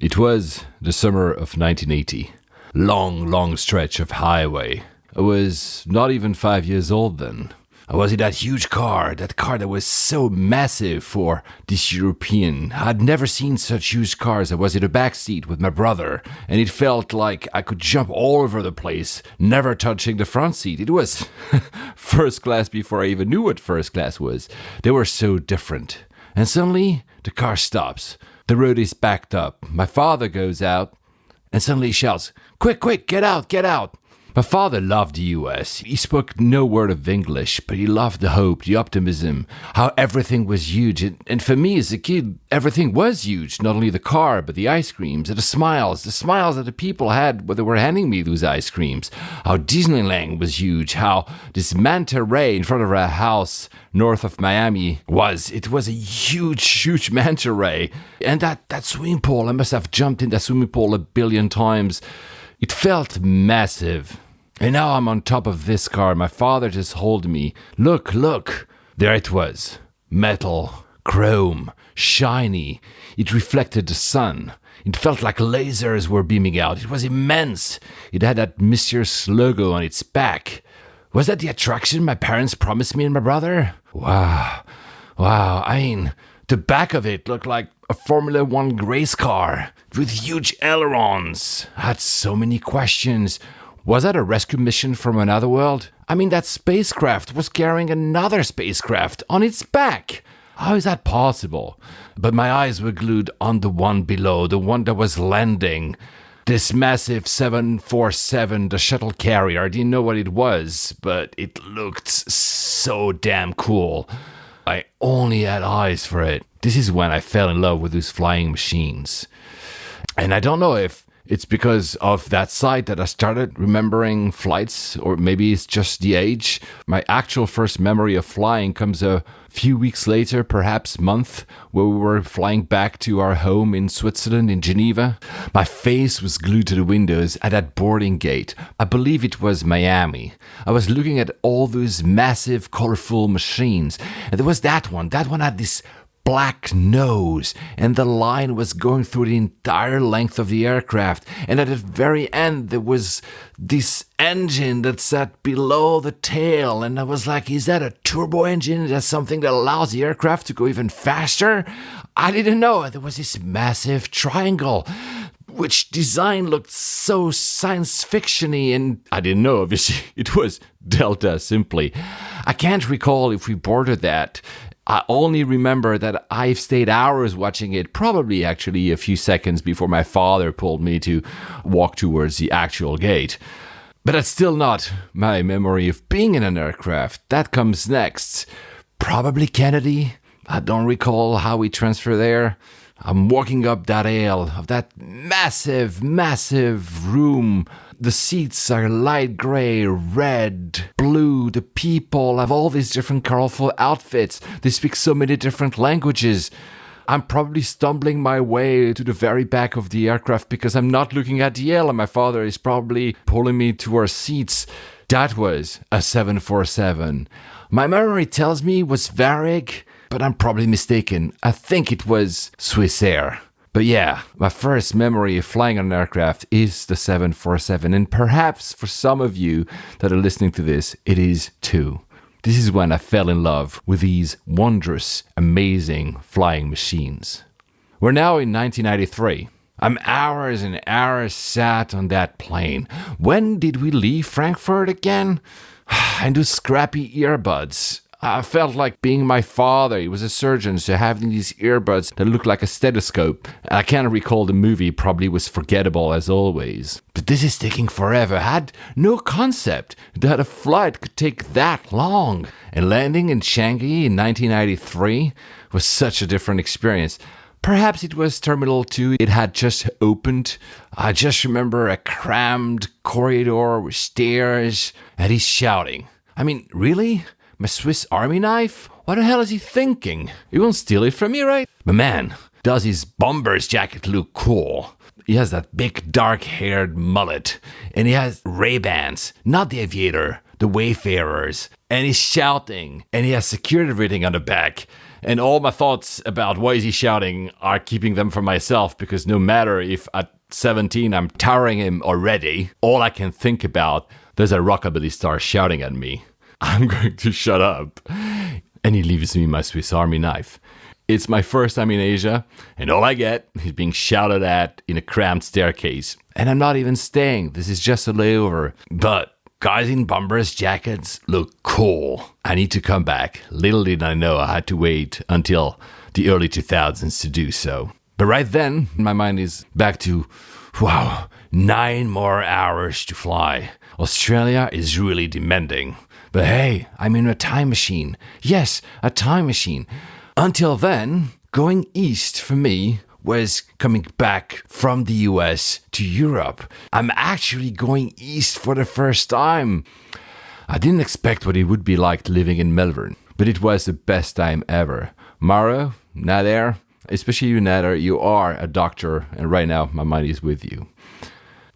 It was the summer of 1980. Long stretch of highway. I was not even 5 years old then. I was in that huge car, that was so massive for this European. I'd never seen such huge cars. I was in the back seat with my brother, and it felt like I could jump all over the place, never touching the front seat. It was first class before I even knew what first class was. They were so different. And suddenly, the car stops. The road is backed up. My father goes out, and suddenly he shouts, Quick, get out! My father loved the US. He spoke no word of English, but he loved the hope, the optimism, how everything was huge. And for me as a kid, everything was huge. Not only the car, but the ice creams, and the smiles that the people had when they were handing me those ice creams. How Disneyland was huge, how this manta ray in front of our house north of Miami it was a huge manta ray. And that swimming pool, I must have jumped in that swimming pool a billion times. It felt massive. And now I'm on top of this car. My father just told me, look. There it was. Metal, chrome, shiny. It reflected the sun. It felt like lasers were beaming out. It was immense. It had that mysterious logo on its back. Was that the attraction my parents promised me and my brother? Wow. I mean, the back of it looked like a Formula One race car with huge ailerons. I had so many questions. Was that a rescue mission from another world? I mean, that spacecraft was carrying another spacecraft on its back. How is that possible? But my eyes were glued on the one below, the one that was landing. This massive 747, the shuttle carrier. I didn't know what it was, but it looked so damn cool. I only had eyes for it. This is when I fell in love with those flying machines. And I don't know if it's because of that sight that I started remembering flights, or maybe it's just the age. My actual first memory of flying comes a few weeks later, perhaps month, where we were flying back to our home in Switzerland, in Geneva. My face was glued to the windows at that boarding gate. I believe it was Miami. I was looking at all those massive, colorful machines. And there was that one. That one had this black nose, and the line was going through the entire length of the aircraft, and at the very end there was this engine that sat below the tail, and I was like, is that a turbo engine? Is that something that allows the aircraft to go even faster? I didn't know. There was this massive triangle which design looked so science fiction-y, and I didn't know, obviously, it was Delta simply. I can't recall if we boarded that. I only remember that I stayed hours watching it, probably actually a few seconds before my father pulled me to walk towards the actual gate. But that's still not my memory of being in an aircraft. That comes next. Probably Kennedy. I don't recall how we transfer there. I'm walking up that aisle of that massive room. The seats are light gray, red, blue. The people have all these different colorful outfits. They speak so many different languages. I'm probably stumbling my way to the very back of the aircraft because I'm not looking at the aisle, and my father is probably pulling me to our seats. That was a 747. My memory tells me it was Varig, but I'm probably mistaken. I think it was Swiss Air. But yeah, my first memory of flying on an aircraft is the 747, and perhaps for some of you that are listening to this, it is too. This is when I fell in love with these wondrous, amazing flying machines. We're now in 1993. I'm hours and hours sat on that plane. When did we leave Frankfurt again? And those scrappy earbuds. I felt like being my father. He was a surgeon, so having these earbuds that looked like a stethoscope. I can't recall the movie, probably was forgettable as always. But this is taking forever. I had no concept that a flight could take that long. And landing in Shanghai in 1993 was such a different experience. Perhaps it was Terminal 2. It had just opened. I just remember a crammed corridor with stairs, and he's shouting. I mean, really? My Swiss Army knife? What the hell is he thinking? He won't steal it from me, right? But man, does his bomber's jacket look cool. He has that big dark-haired mullet, and he has Ray-Bans, not the Aviator, the Wayfarers, and he's shouting, and he has security rating on the back. And all my thoughts about why is he shouting are keeping them for myself, because no matter if at 17 I'm towering him already, all I can think about, there's a rockabilly star shouting at me. I'm going to shut up. And he leaves me my Swiss Army knife. It's my first time in Asia, and all I get is being shouted at in a cramped staircase. And I'm not even staying. This is just a layover. But guys in bombers jackets look cool. I need to come back. Little did I know I had to wait until the early 2000s to do so. But right then, my mind is back to, wow, 9 more hours to fly. Australia is really demanding. But hey, I'm in a time machine. Yes, a time machine. Until then, going east for me was coming back from the US to Europe. I'm actually going east for the first time. I didn't expect what it would be like living in Melbourne, but it was the best time ever. Mauro, Nader, especially you, Nader, you are a doctor, and right now my mind is with you.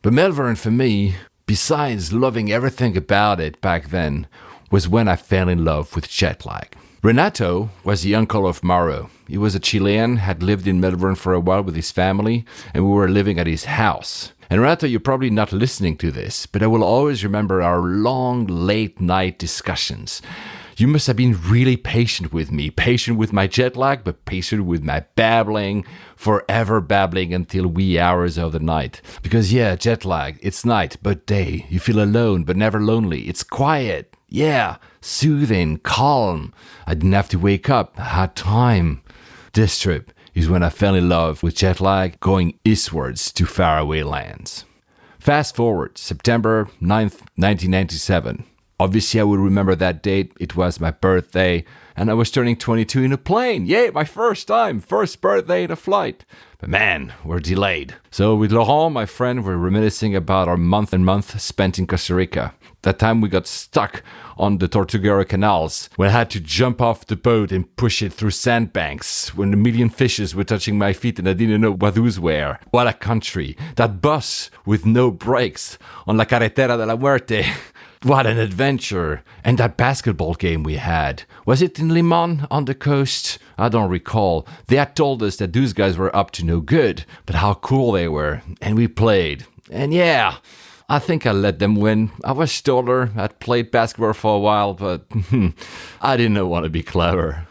But Melbourne for me, besides loving everything about it back then, was when I fell in love with jet lag. Renato was the uncle of Mauro. He was a Chilean, had lived in Melbourne for a while with his family, and we were living at his house. And Renato, you're probably not listening to this, but I will always remember our long, late-night discussions. You must have been really patient with me, patient with my jet lag, but patient with my babbling, forever babbling until wee hours of the night. Because yeah, jet lag, it's night, but day. You feel alone, but never lonely. It's quiet. Yeah, soothing, calm. I didn't have to wake up. I had time. This trip is when I fell in love with jet lag, going eastwards to faraway lands. Fast forward, September 9th, 1997. Obviously, I will remember that date. It was my birthday, and I was turning 22 in a plane. Yay, my first time, first birthday in a flight. But man, we're delayed. So with Laurent, my friend, we're reminiscing about our month spent in Costa Rica. That time we got stuck on the Tortuguero canals, when I had to jump off the boat and push it through sandbanks, when a million fishes were touching my feet and I didn't know what those were. What a country. That bus with no brakes on La Carretera de la Muerte. What an adventure. And that basketball game we had. Was it in Limon on the coast? I don't recall. They had told us that those guys were up to no good, but how cool they were. And we played. And yeah, I think I let them win. I was taller. I'd played basketball for a while, but I didn't want to be clever.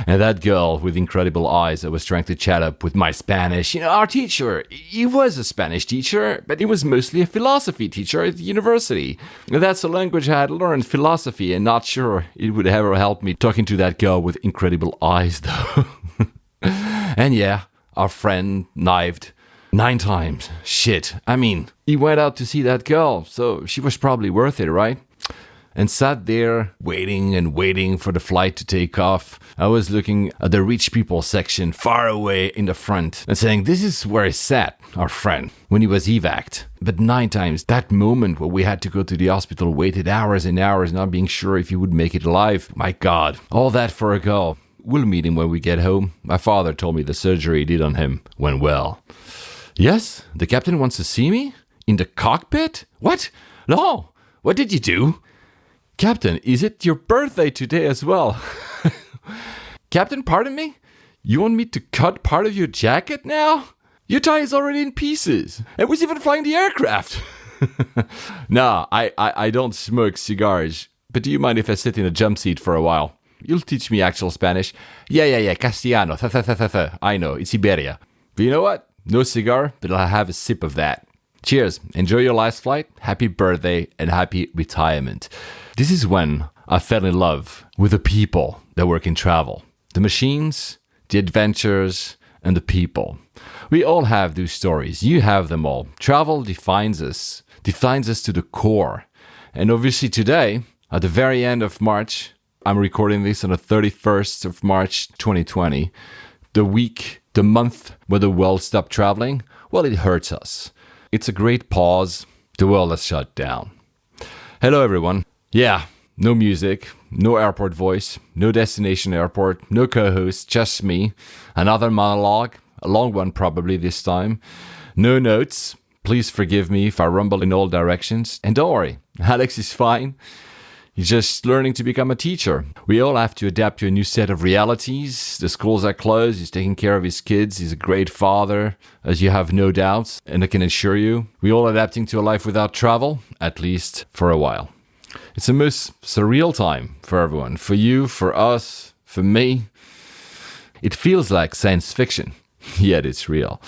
And that girl with incredible eyes I was trying to chat up with my Spanish. You know, our teacher, he was a Spanish teacher, but he was mostly a philosophy teacher at the university. That's a language I had learned, philosophy, and not sure it would ever help me talking to that girl with incredible eyes, though. And yeah, our friend knifed 9 times. Shit. I mean, he went out to see that girl, so she was probably worth it, right? And sat there waiting and waiting for the flight to take off. I was looking at the rich people section far away in the front and saying, this is where he sat, our friend, when he was evac'd. But 9 times, that moment where we had to go to the hospital, waited hours and hours, not being sure if he would make it alive. My God, all that for a girl. We'll meet him when we get home. My father told me the surgery he did on him went well. Yes, the captain wants to see me? In the cockpit? What? No, what did you do? Captain, is it your birthday today as well? Captain, pardon me? You want me to cut part of your jacket now? Your tie is already in pieces. I was even flying the aircraft. No, I don't smoke cigars. But do you mind if I sit in a jump seat for a while? You'll teach me actual Spanish. Yeah, Castellano. I know, it's Iberia. But you know what? No cigar, but I'll have a sip of that. Cheers. Enjoy your last flight. Happy birthday and happy retirement. This is when I fell in love with the people that work in travel. The machines, the adventures, and the people. We all have those stories. You have them all. Travel defines us to the core. And obviously today, at the very end of March, I'm recording this on the 31st of March 2020, the month where the world stopped traveling, well, it hurts us. It's a great pause. The world has shut down. Hello, everyone. Yeah, no music, no airport voice, no destination airport, no co-host, just me. Another monologue, a long one probably this time. No notes. Please forgive me if I rumble in all directions. And don't worry, Alex is fine. You're just learning to become a teacher. We all have to adapt to a new set of realities. The schools are closed. He's taking care of his kids. He's a great father, as you have no doubts. And I can assure you, we're all adapting to a life without travel, at least for a while. It's the most surreal time for everyone. For you, for us, for me. It feels like science fiction, yet it's real.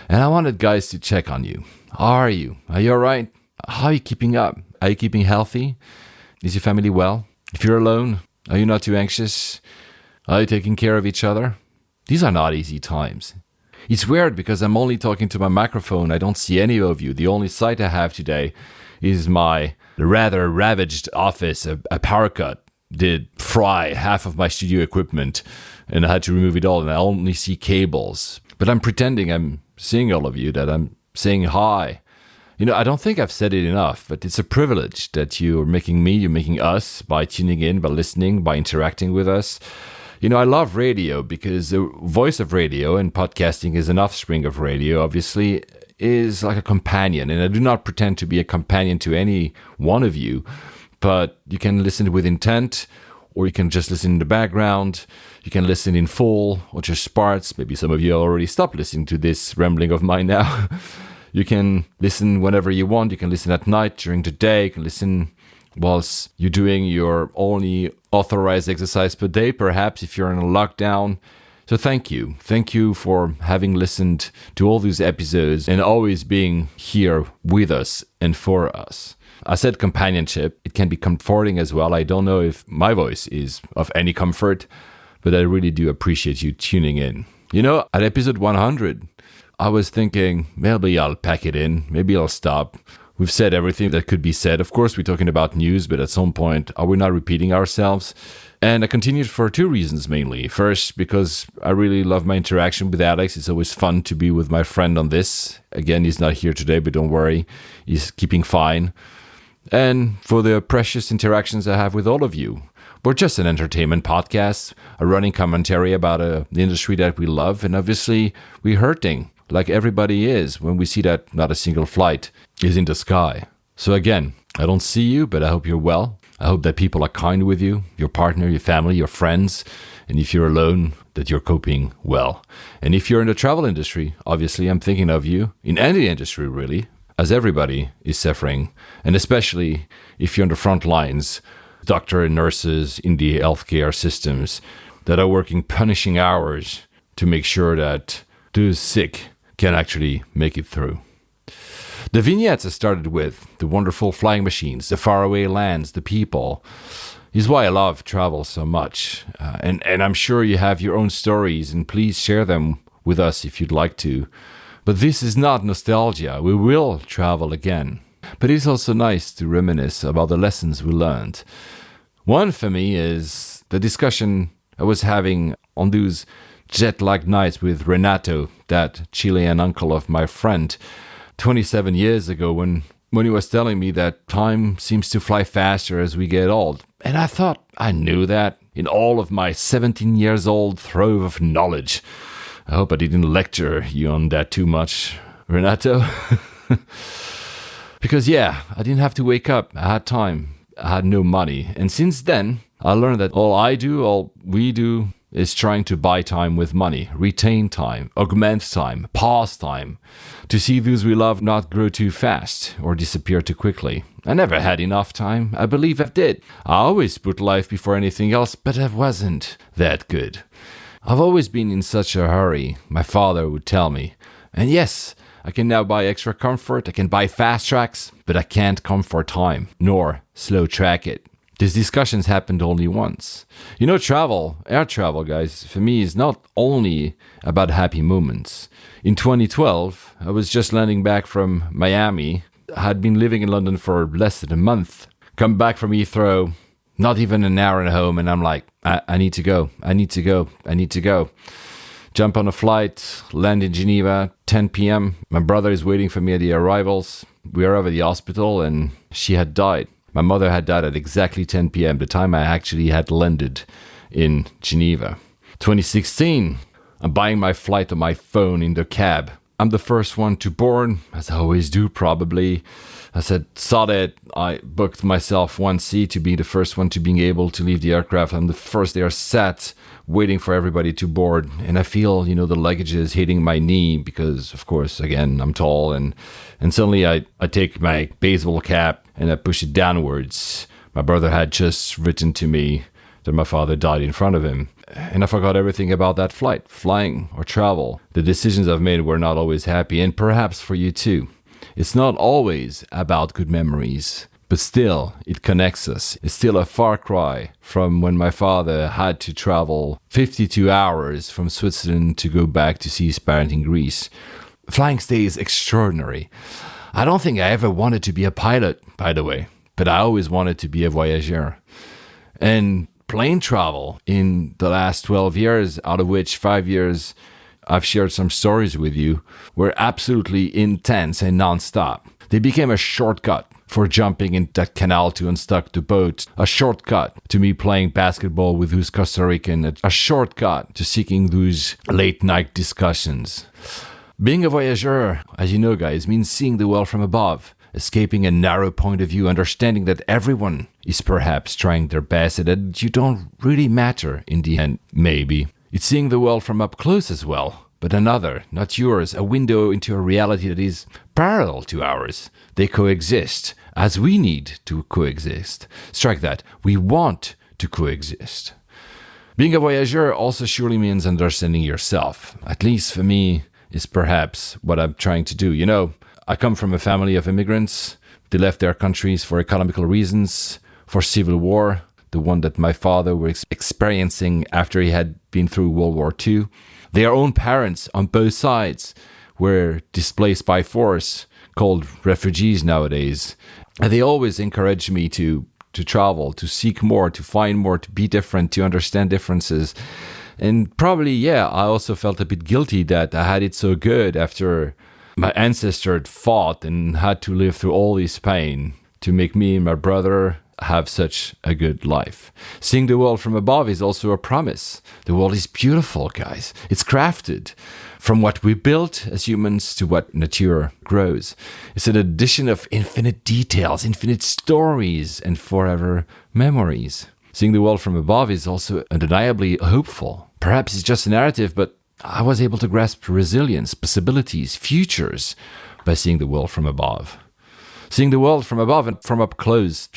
And I wanted guys to check on you. How are you? Are you all right? How are you keeping up? Are you keeping healthy? Is your family well? If you're alone, are you not too anxious? Are you taking care of each other? These are not easy times. It's weird because I'm only talking to my microphone. I don't see any of you. The only sight I have today is my rather ravaged office. A power cut did fry half of my studio equipment, and I had to remove it all, and I only see cables. But I'm pretending I'm seeing all of you, that I'm saying hi. You know, I don't think I've said it enough, but it's a privilege that you're making us by tuning in, by listening, by interacting with us. You know, I love radio because the voice of radio, and podcasting is an offspring of radio, obviously, is like a companion. And I do not pretend to be a companion to any one of you, but you can listen with intent, or you can just listen in the background. You can listen in full, or just parts. Maybe some of you already stopped listening to this rambling of mine now. You can listen whenever you want. You can listen at night, during the day. You can listen whilst you're doing your only authorized exercise per day, perhaps, if you're in a lockdown. So thank you. Thank you for having listened to all these episodes and always being here with us and for us. I said companionship. It can be comforting as well. I don't know if my voice is of any comfort, but I really do appreciate you tuning in. You know, at episode 100, I was thinking, maybe I'll pack it in. Maybe I'll stop. We've said everything that could be said. Of course, we're talking about news, but at some point, are we not repeating ourselves? And I continued for two reasons mainly. First, because I really love my interaction with Alex. It's always fun to be with my friend on this. Again, he's not here today, but don't worry. He's keeping fine. And for the precious interactions I have with all of you. We're just an entertainment podcast, a running commentary about the industry that we love. And obviously, we're hurting, like everybody is, when we see that not a single flight is in the sky. So again, I don't see you, but I hope you're well. I hope that people are kind with you, your partner, your family, your friends. And if you're alone, that you're coping well. And if you're in the travel industry, obviously, I'm thinking of you, in any industry really, as everybody is suffering. And especially if you're on the front lines, doctors and nurses in the healthcare systems that are working punishing hours to make sure that those sick can actually make it through. The vignettes I started with, the wonderful flying machines, the faraway lands, the people, is why I love travel so much. And I'm sure you have your own stories, and please share them with us if you'd like to. But this is not nostalgia. We will travel again. But it's also nice to reminisce about the lessons we learned. One for me is the discussion I was having on those jet-lag nights with Renato, that Chilean uncle of my friend, 27 years ago when he was telling me that time seems to fly faster as we get old. And I thought I knew that in all of my 17 years old trove of knowledge. I hope I didn't lecture you on that too much, Renato. Because yeah, I didn't have to wake up. I had time. I had no money. And since then, I learned that all we do is trying to buy time with money, retain time, augment time, pause time, to see those we love not grow too fast or disappear too quickly. I never had enough time. I believe I did. I always put life before anything else, but I wasn't that good. I've always been in such a hurry, my father would tell me. And yes, I can now buy extra comfort, I can buy fast tracks, but I can't comfort time, nor slow track it. These discussions happened only once. You know, air travel, guys, for me is not only about happy moments. In 2012, I was just landing back from Miami. I had been living in London for less than a month. Come back from Heathrow, not even an hour and home, and I'm like, I need to go. Jump on a flight, land in Geneva, 10 p.m. My brother is waiting for me at the arrivals. We arrive at the hospital, and she had died. My mother had died at exactly 10 p.m., the time I actually had landed in Geneva. 2016, I'm buying my flight on my phone in the cab. I'm the first one to board, as I always do, probably. I said, sod it. I booked myself one seat to be the first one to being able to leave the aircraft. I'm the first there sat, waiting for everybody to board. And I feel, the luggage is hitting my knee because, of course, again, I'm tall. And suddenly I take my baseball cap and I push it downwards. My brother had just written to me that my father died in front of him. And I forgot everything about that flight, flying or travel. The decisions I've made were not always happy, and perhaps for you too. It's not always about good memories, but still, it connects us. It's still a far cry from when my father had to travel 52 hours from Switzerland to go back to see his parents in Greece. Flying stays extraordinary. I don't think I ever wanted to be a pilot, by the way, but I always wanted to be a voyageur. And plane travel in the last 12 years, out of which 5 years I've shared some stories with you, were absolutely intense and nonstop. They became a shortcut for jumping in that canal to unstuck the boat, a shortcut to me playing basketball with those Costa Rican, a shortcut to seeking those late night discussions. Being a voyageur, as you know, guys, means seeing the world from above, escaping a narrow point of view, understanding that everyone is perhaps trying their best and that you don't really matter in the end, maybe. It's seeing the world from up close as well, but another, not yours, a window into a reality that is parallel to ours. They coexist, as we need to coexist. Strike that, we want to coexist. Being a voyageur also surely means understanding yourself. At least for me, is perhaps what I'm trying to do. I come from a family of immigrants. They left their countries for economical reasons, for civil war, the one that my father was experiencing after he had been through World War II. Their own parents on both sides were displaced by force, called refugees nowadays. And they always encouraged me to travel, to seek more, to find more, to be different, to understand differences. And probably, I also felt a bit guilty that I had it so good after my ancestor fought and had to live through all this pain to make me and my brother have such a good life. Seeing the world from above is also a promise. The world is beautiful, guys. It's crafted from what we built as humans to what nature grows. It's an addition of infinite details, infinite stories, and forever memories. Seeing the world from above is also undeniably hopeful. Perhaps it's just a narrative, but I was able to grasp resilience, possibilities, futures by seeing the world from above. Seeing the world from above and from up close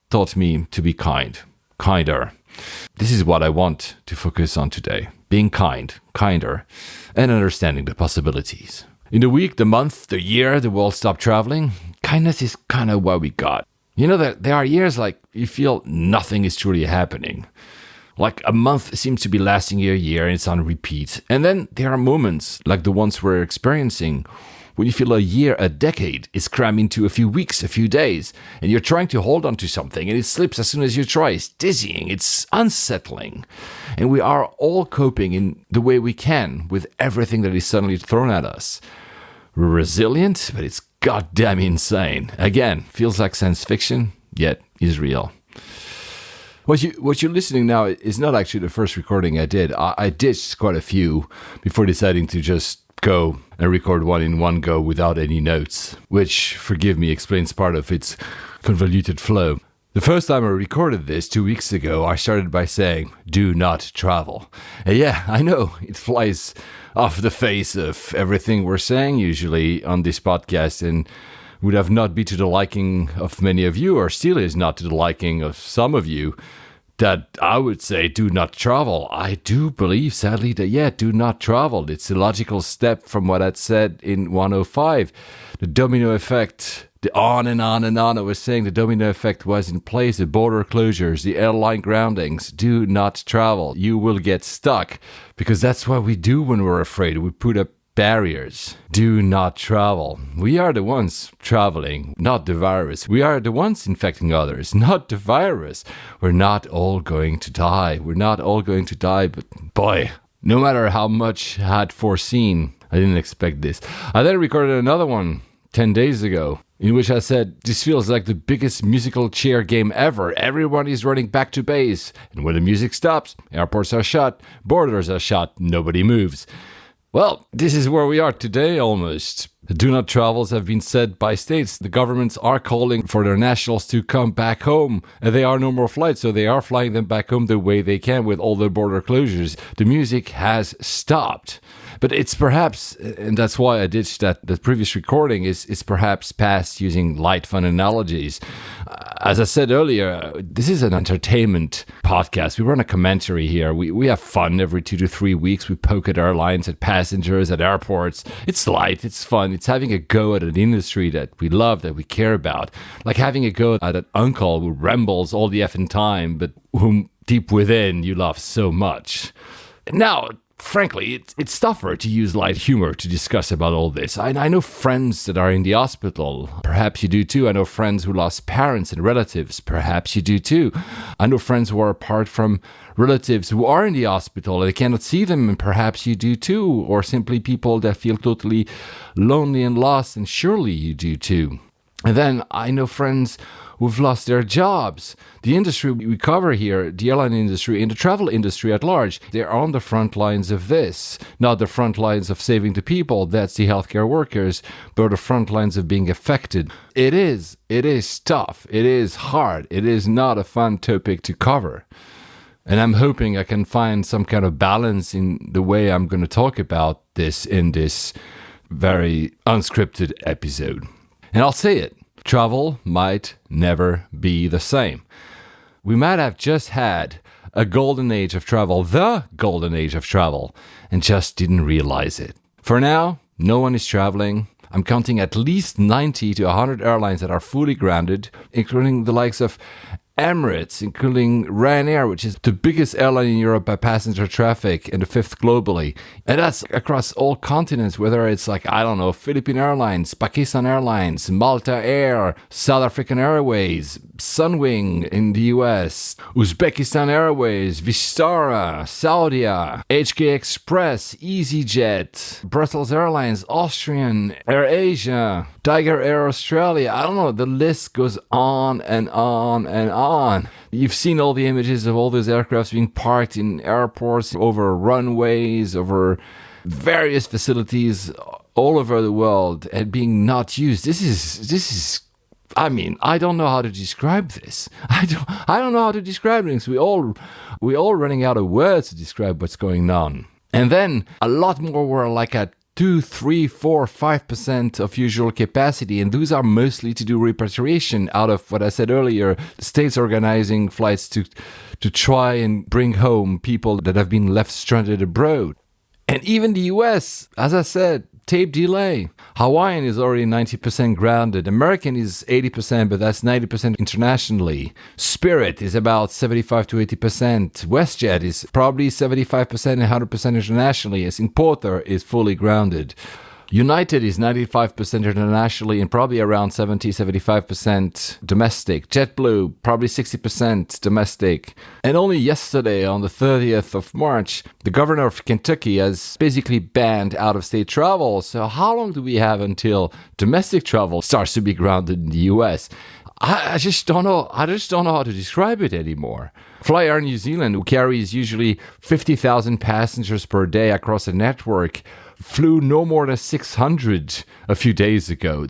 taught me to be kinder. This is what I want to focus on today. Being kind, kinder, and understanding the possibilities. In the week, the month, the year, the world stopped traveling, kindness is kind of what we got. That there are years like you feel nothing is truly happening. Like a month seems to be lasting a year and it's on repeat. And then there are moments like the ones we're experiencing when you feel a year, a decade is crammed into a few weeks, a few days, and you're trying to hold on to something and it slips as soon as you try. It's dizzying, it's unsettling. And we are all coping in the way we can with everything that is suddenly thrown at us. We're resilient, but it's goddamn insane. Again, feels like science fiction, yet is real. What you're listening now is not actually the first recording I did. I ditched quite a few before deciding to just go and record one in one go without any notes, which, forgive me, explains part of its convoluted flow. The first time I recorded this 2 weeks ago, I started by saying, do not travel. And I know, it flies off the face of everything we're saying usually on this podcast and would have not been to the liking of many of you, or still is not to the liking of some of you, that I would say do not travel. I do believe, sadly, that do not travel. It's a logical step from what I'd said in 105. The domino effect, the on and on and on. I was saying the domino effect was in place. The border closures, the airline groundings. Do not travel. You will get stuck. Because that's what we do when we're afraid. We put up barriers. Do not travel. We are the ones traveling, not the virus. We are the ones infecting others, not the virus. We're not all going to die. But boy, no matter how much I had foreseen, I didn't expect this. I then recorded another one 10 days ago, in which I said, this feels like the biggest musical chair game ever. Everyone is running back to base. And when the music stops, airports are shut, borders are shut, nobody moves. Well, this is where we are today almost. The do not travels have been set by states. The governments are calling for their nationals to come back home. And there are no more flights, so they are flying them back home the way they can with all the border closures. The music has stopped. But it's perhaps, and that's why I ditched the previous recording, is perhaps past using light fun analogies. As I said earlier, this is an entertainment podcast. We run a commentary here. We have fun every 2 to 3 weeks. We poke at airlines, at passengers, at airports. It's light, it's fun. It's having a go at an industry that we love, that we care about. Like having a go at an uncle who rambles all the effing time, but whom deep within you love so much. Now, frankly, it's tougher to use light humor to discuss about all this. I know friends that are in the hospital. Perhaps you do too. I know friends who lost parents and relatives. Perhaps you do too. I know friends who are apart from relatives who are in the hospital and they cannot see them, and perhaps you do too. Or simply people that feel totally lonely and lost, and surely you do too. And then I know friends who've lost their jobs. The industry we cover here, the airline industry and the travel industry at large, they're on the front lines of this. Not the front lines of saving the people, that's the healthcare workers, but the front lines of being affected. It is tough, it is hard, it is not a fun topic to cover. And I'm hoping I can find some kind of balance in the way I'm going to talk about this in this very unscripted episode. And I'll say it. Travel might never be the same. We might have just had a golden age of travel, the golden age of travel, and just didn't realize it. For now, no one is traveling. I'm counting at least 90 to 100 airlines that are fully grounded, including the likes of Emirates, including Ryanair, which is the biggest airline in Europe by passenger traffic and the fifth globally. And that's across all continents, whether it's like, I don't know, Philippine Airlines, Pakistan Airlines, Malta Air, South African Airways, Sunwing in the US, Uzbekistan Airways, Vistara, Saudia, HK Express, EasyJet, Brussels Airlines, Austrian, AirAsia, Tiger Air Australia. I don't know, the list goes on and on and on. You've seen all the images of all those aircrafts being parked in airports, over runways, over various facilities all over the world and being not used. This is I mean, I don't know how to describe this. I don't know how to describe things. We all running out of words to describe what's going on. And then a lot more were like at 2, 3, 4, 5% of usual capacity, and those are mostly to do repatriation out of what I said earlier, the states organizing flights to try and bring home people that have been left stranded abroad. And even the US, as I said, tape delay. Hawaiian is already 90% grounded. American is 80%, but that's 90% internationally. Spirit is about 75 to 80%. WestJet is probably 75% and 100% internationally, as Importer is fully grounded. United is 95% internationally and probably around 70-75% domestic. JetBlue, probably 60% domestic. And only yesterday, on the 30th of March, the governor of Kentucky has basically banned out-of-state travel. So how long do we have until domestic travel starts to be grounded in the US? I just don't know. I just don't know how to describe it anymore. Fly Air New Zealand, who carries usually 50,000 passengers per day across a network, flew no more than 600 a few days ago.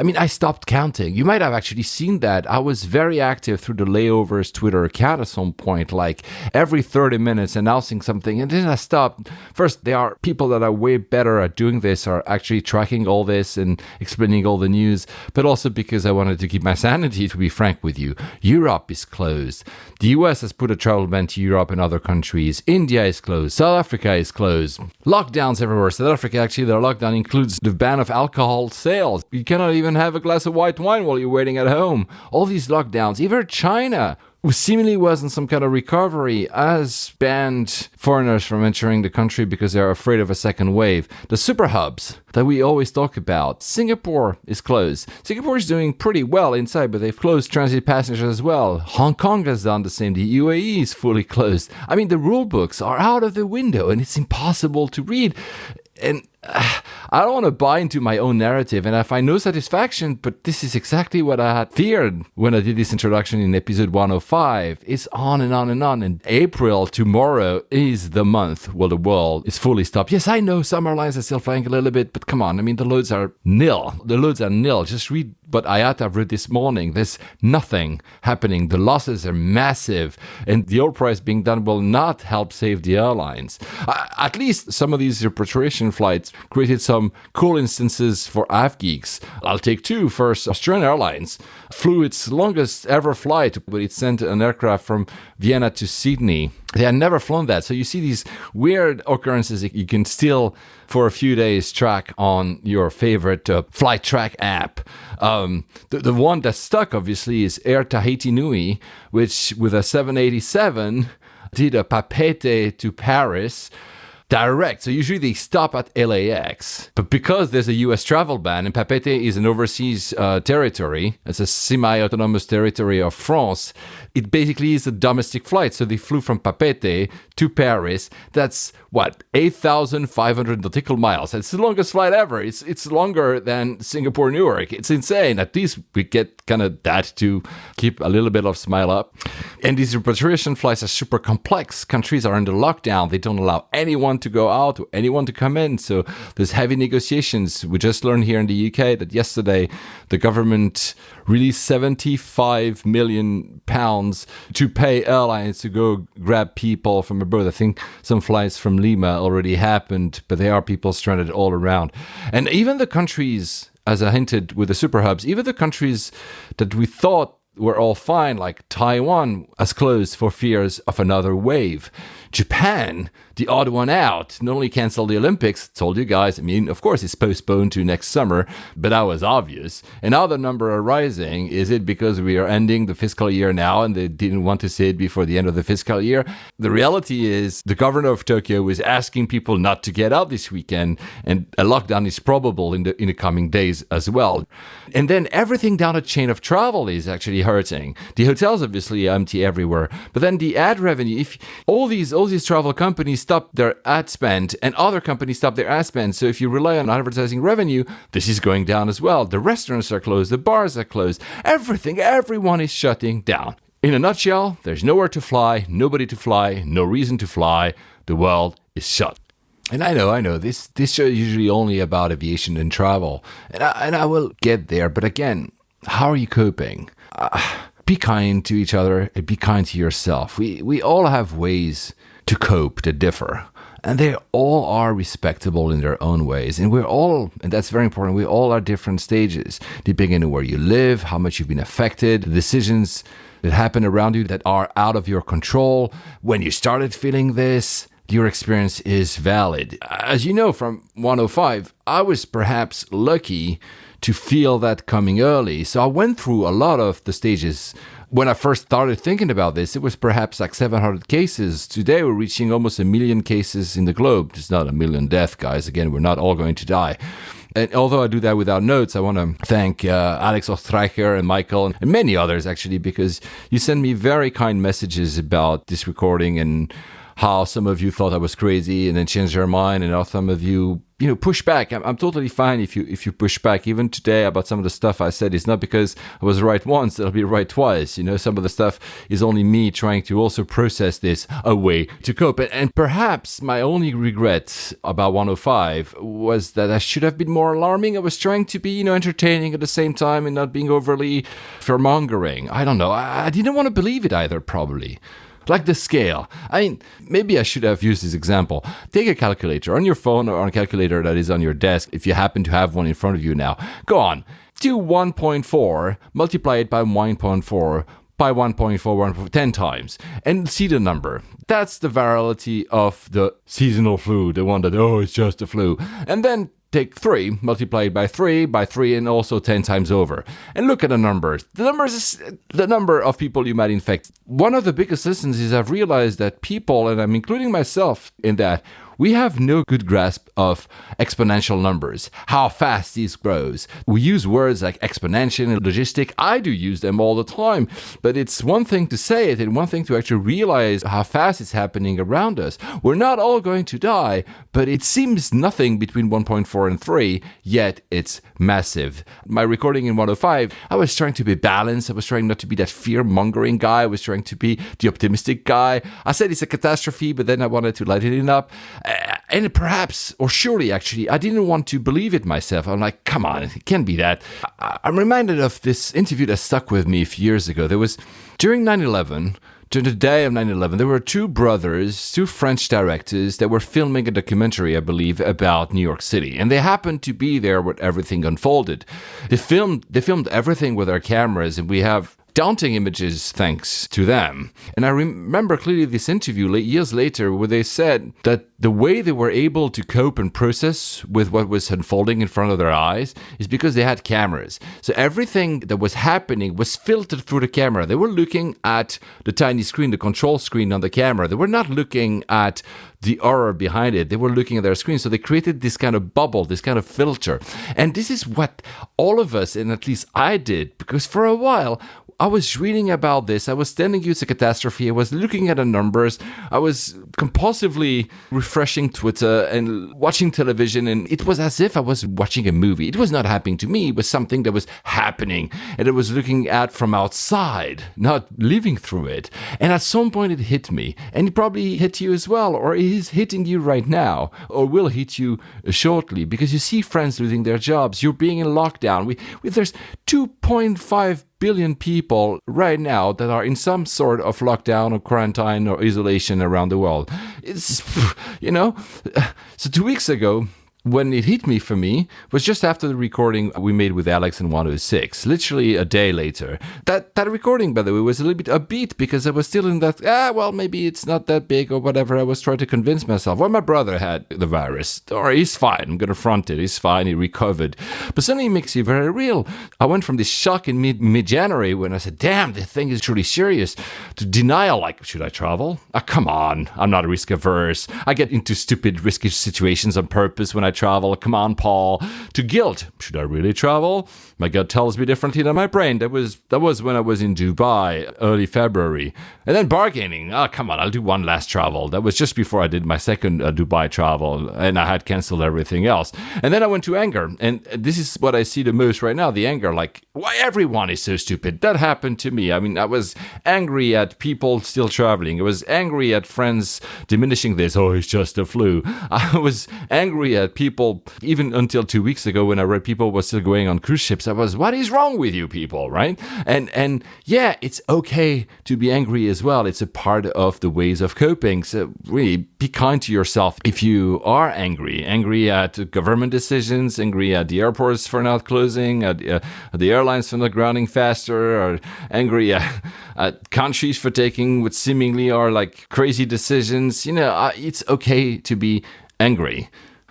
I stopped counting. You might have actually seen that. I was very active through the Layovers Twitter account at some point, like every 30 minutes announcing something, and then I stopped. First, there are people that are way better at doing this, are actually tracking all this and explaining all the news, but also because I wanted to keep my sanity, to be frank with you. Europe is closed. The US has put a travel ban to Europe and other countries. India is closed. South Africa is closed. Lockdowns everywhere. South Africa, actually, their lockdown includes the ban of alcohol sales. You cannot even have a glass of white wine while you're waiting at home. All these lockdowns. Even China, who seemingly was in some kind of recovery, has banned foreigners from entering the country because they're afraid of a second wave. The super hubs that we always talk about. Singapore is closed. Singapore is doing pretty well inside, but they've closed transit passengers as well. Hong Kong has done the same. The UAE is fully closed. I mean, the rule books are out of the window and it's impossible to read. And I don't want to buy into my own narrative, and I find no satisfaction, but this is exactly what I had feared when I did this introduction in episode 105. It's on and on and on, and April, tomorrow, is the month where the world is fully stopped. Yes, I know some airlines are still flying a little bit, but come on, I mean, the loads are nil. Just read what IATA wrote this morning. There's nothing happening. The losses are massive, and the oil price being done will not help save the airlines. At least some of these repatriation flights created some cool instances for AF geeks. I'll take two. First, Australian Airlines flew its longest ever flight when it sent an aircraft from Vienna to Sydney. They had never flown that. So you see these weird occurrences that you can still, for a few days, track on your favorite flight track app. The one that stuck, obviously, is Air Tahiti Nui, which with a 787 did a Papeete to Paris direct. So usually they stop at LAX. But because there's a US travel ban, and Papeete is an overseas territory, it's a semi-autonomous territory of France, it basically is a domestic flight. So they flew from Papeete to Paris. That's, 8,500 nautical miles. It's the longest flight ever. It's longer than Singapore-Newark. It's insane. At least we get kind of that to keep a little bit of smile up. And these repatriation flights are super complex. Countries are under lockdown. They don't allow anyone to go out or anyone to come in. So there's heavy negotiations. We just learned here in the UK that yesterday the government released 75 million pounds to pay airlines to go grab people from abroad. I think some flights from Lima already happened, but there are people stranded all around. And even the countries, as I hinted with the super hubs, even the countries that we thought were all fine, like Taiwan, has closed for fears of another wave. Japan, the odd one out, not only canceled the Olympics, told you guys, I mean, of course it's postponed to next summer, but that was obvious. And now the number are rising. Is it because we are ending the fiscal year now and they didn't want to say it before the end of the fiscal year? The reality is the governor of Tokyo is asking people not to get out this weekend, and a lockdown is probable in the coming days as well. And then everything down the chain of travel is actually hurting. The hotels obviously empty everywhere, but then the ad revenue, if all these travel companies stop their ad spend and other companies stop their ad spend, so if you rely on advertising revenue, this is going down as well. The restaurants are closed, the bars are closed, everyone is shutting down. In a nutshell, there's nowhere to fly, nobody to fly, no reason to fly, the world is shut. And I know, this show is usually only about aviation and travel, and I will get there, but again, how are you coping? Be kind to each other and be kind to yourself. We all have ways to cope that differ, and they all are respectable in their own ways. And we're all, and that's very important, we all are different stages, depending on where you live, how much you've been affected, the decisions that happen around you that are out of your control. When you started feeling this, your experience is valid. As you know from 105, I was perhaps lucky to feel that coming early. So I went through a lot of the stages. When I first started thinking about this, it was perhaps like 700 cases. Today, we're reaching almost 1 million cases in the globe. It's not 1 million deaths, guys. Again, we're not all going to die. And although I do that without notes, I want to thank Alex Ostreicher and Michael and many others, actually, because you send me very kind messages about this recording and how some of you thought I was crazy and then changed their mind, and how some of you, push back. I'm totally fine if you push back. Even today about some of the stuff I said, it's not because I was right once, I'll be right twice. Some of the stuff is only me trying to also process this a way to cope. And perhaps my only regret about 105 was that I should have been more alarming. I was trying to be, entertaining at the same time and not being overly fear-mongering. I don't know. I didn't want to believe it either, probably. Like the scale. I mean, maybe I should have used this example. Take a calculator on your phone or on a calculator that is on your desk, if you happen to have one in front of you now. Go on. Do 1.4, multiply it by 1.4, by 1.4, 10 times, and see the number. That's the virality of the seasonal flu, the one that, it's just a flu. And then take 3, multiply it by 3, and also 10 times over. And look at the numbers. The numbers is the number of people you might infect. One of the biggest lessons is I've realized that people, and I'm including myself in that, we have no good grasp of exponential numbers, how fast this grows. We use words like exponential and logistic. I do use them all the time, but it's one thing to say it and one thing to actually realize how fast it's happening around us. We're not all going to die, but it seems nothing between 1.4 and 3, yet it's massive. My recording in 105, I was trying to be balanced. I was trying not to be that fear-mongering guy. I was trying to be the optimistic guy. I said it's a catastrophe, but then I wanted to lighten it up. And perhaps, or surely actually, I didn't want to believe it myself. I'm like, come on, it can't be that. I'm reminded of this interview that stuck with me a few years ago. There was, during 9/11, during the day of 9/11, there were two brothers, two French directors that were filming a documentary, I believe, about New York City. And they happened to be there when everything unfolded. They filmed everything with their cameras, and we have daunting images thanks to them. And I remember clearly this interview years later where they said that the way they were able to cope and process with what was unfolding in front of their eyes is because they had cameras. So everything that was happening was filtered through the camera. They were looking at the tiny screen, the control screen on the camera. They were not looking at the horror behind it. They were looking at their screen. So they created this kind of bubble, this kind of filter. And this is what all of us, and at least I did, because for a while, I was reading about this. I was telling you it's a catastrophe. I was looking at the numbers. I was compulsively refreshing Twitter and watching television. And it was as if I was watching a movie. It was not happening to me. It was something that was happening. And I was looking at from outside, not living through it. And at some point it hit me. And it probably hit you as well. Or it is hitting you right now. Or will hit you shortly. Because you see friends losing their jobs. You're being in lockdown. There's 2.5 billion people right now that are in some sort of lockdown or quarantine or isolation around the world. It's, so 2 weeks ago, when it hit me for me, was just after the recording we made with Alex in 106, literally a day later. That recording, by the way, was a little bit upbeat because I was still in that, maybe it's not that big or whatever. I was trying to convince myself. Well, my brother had the virus, or he's fine. I'm going to front it. He's fine. He recovered. But suddenly it makes you very real. I went from this shock in mid-January when I said, damn, this thing is truly serious, to denial, like, should I travel? Come on. I'm not risk averse. I get into stupid, risky situations on purpose when I travel. Come on, Paul. To guilt. Should I really travel? My gut tells me differently than my brain. That was when I was in Dubai, early February. And then bargaining. Come on, I'll do one last travel. That was just before I did my second Dubai travel, and I had canceled everything else. And then I went to anger. And this is what I see the most right now, the anger. Like, why everyone is so stupid? That happened to me. I mean, I was angry at people still traveling. I was angry at friends diminishing this. Oh, it's just a flu. I was angry at people, even until 2 weeks ago when I read people were still going on cruise ships. I was, what is wrong with you people, right? And yeah, it's okay to be angry as well. It's a part of the ways of coping. So really, be kind to yourself if you are angry at government decisions, angry at the airports for not closing, at the airlines for not grounding faster, or angry at countries for taking what seemingly are like crazy decisions. It's okay to be angry.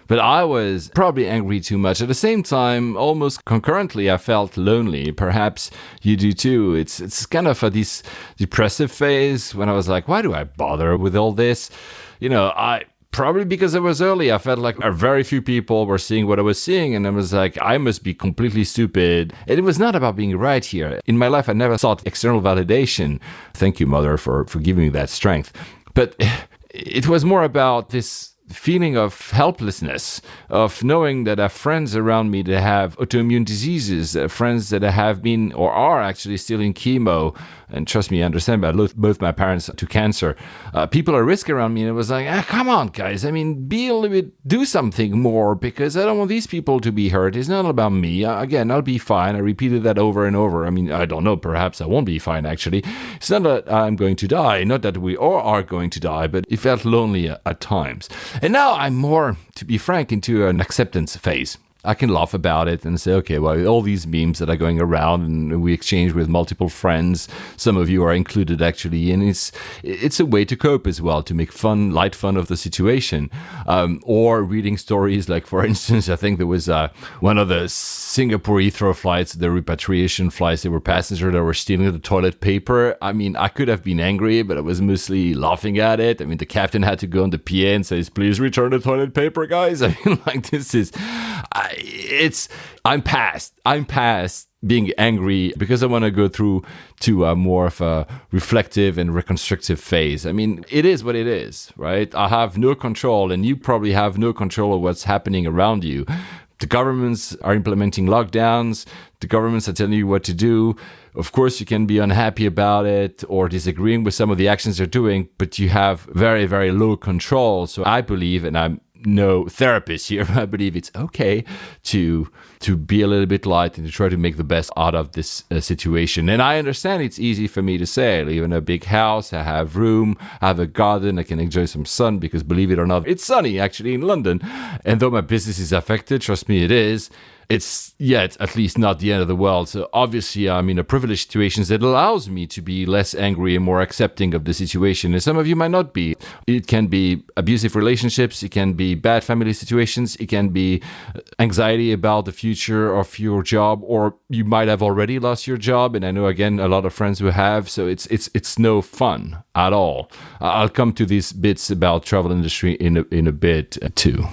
But I was probably angry too much. At the same time, almost concurrently, I felt lonely. Perhaps you do too. It's kind of this depressive phase when I was like, why do I bother with all this? Probably because it was early, I felt like very few people were seeing what I was seeing, and I was like, I must be completely stupid. And it was not about being right here. In my life, I never sought external validation. Thank you, Mother, for giving me that strength. But it was more about this feeling of helplessness, of knowing that I have friends around me that have autoimmune diseases, friends that have been or are actually still in chemo. And trust me, I understand, but I lost both my parents to cancer. People at risk around me, and it was like, come on, guys. I mean, be a little bit, do something more, because I don't want these people to be hurt. It's not about me. Again, I'll be fine. I repeated that over and over. I mean, I don't know. Perhaps I won't be fine, actually. It's not that I'm going to die. Not that we all are going to die, but it felt lonely at times. And now I'm more, to be frank, into an acceptance phase. I can laugh about it and say, okay, well, all these memes that are going around and we exchange with multiple friends, some of you are included actually, and it's a way to cope as well, to make light fun of the situation, or reading stories like, for instance, I think there was one of the Singapore Heathrow flights, the repatriation flights, there were passengers that were stealing the toilet paper. I mean, I could have been angry, but I was mostly laughing at it. I mean, the captain had to go on the PA and says, please return the toilet paper, guys. I mean, like, I'm past being angry because I want to go through to a more of a reflective and reconstructive phase. I mean, it is what it is, right? I have no control, and you probably have no control of what's happening around you. The governments are implementing lockdowns. The governments are telling you what to do. Of course, you can be unhappy about it or disagreeing with some of the actions they're doing, but you have very, very low control. So I believe, and I'm no therapist here, I believe it's okay to be a little bit light and to try to make the best out of this situation. And I understand it's easy for me to say. I live in a big house, I have room, I have a garden, I can enjoy some sun because, believe it or not, it's sunny actually in London. And though my business is affected, trust me, it is. It's yet at least not the end of the world. So obviously I'm in a privileged situation that allows me to be less angry and more accepting of the situation. And some of you might not be. It can be abusive relationships. It can be bad family situations. It can be anxiety about the future of your job, or you might have already lost your job. And I know, again, a lot of friends who have. So it's no fun at all. I'll come to these bits about travel industry in a bit too.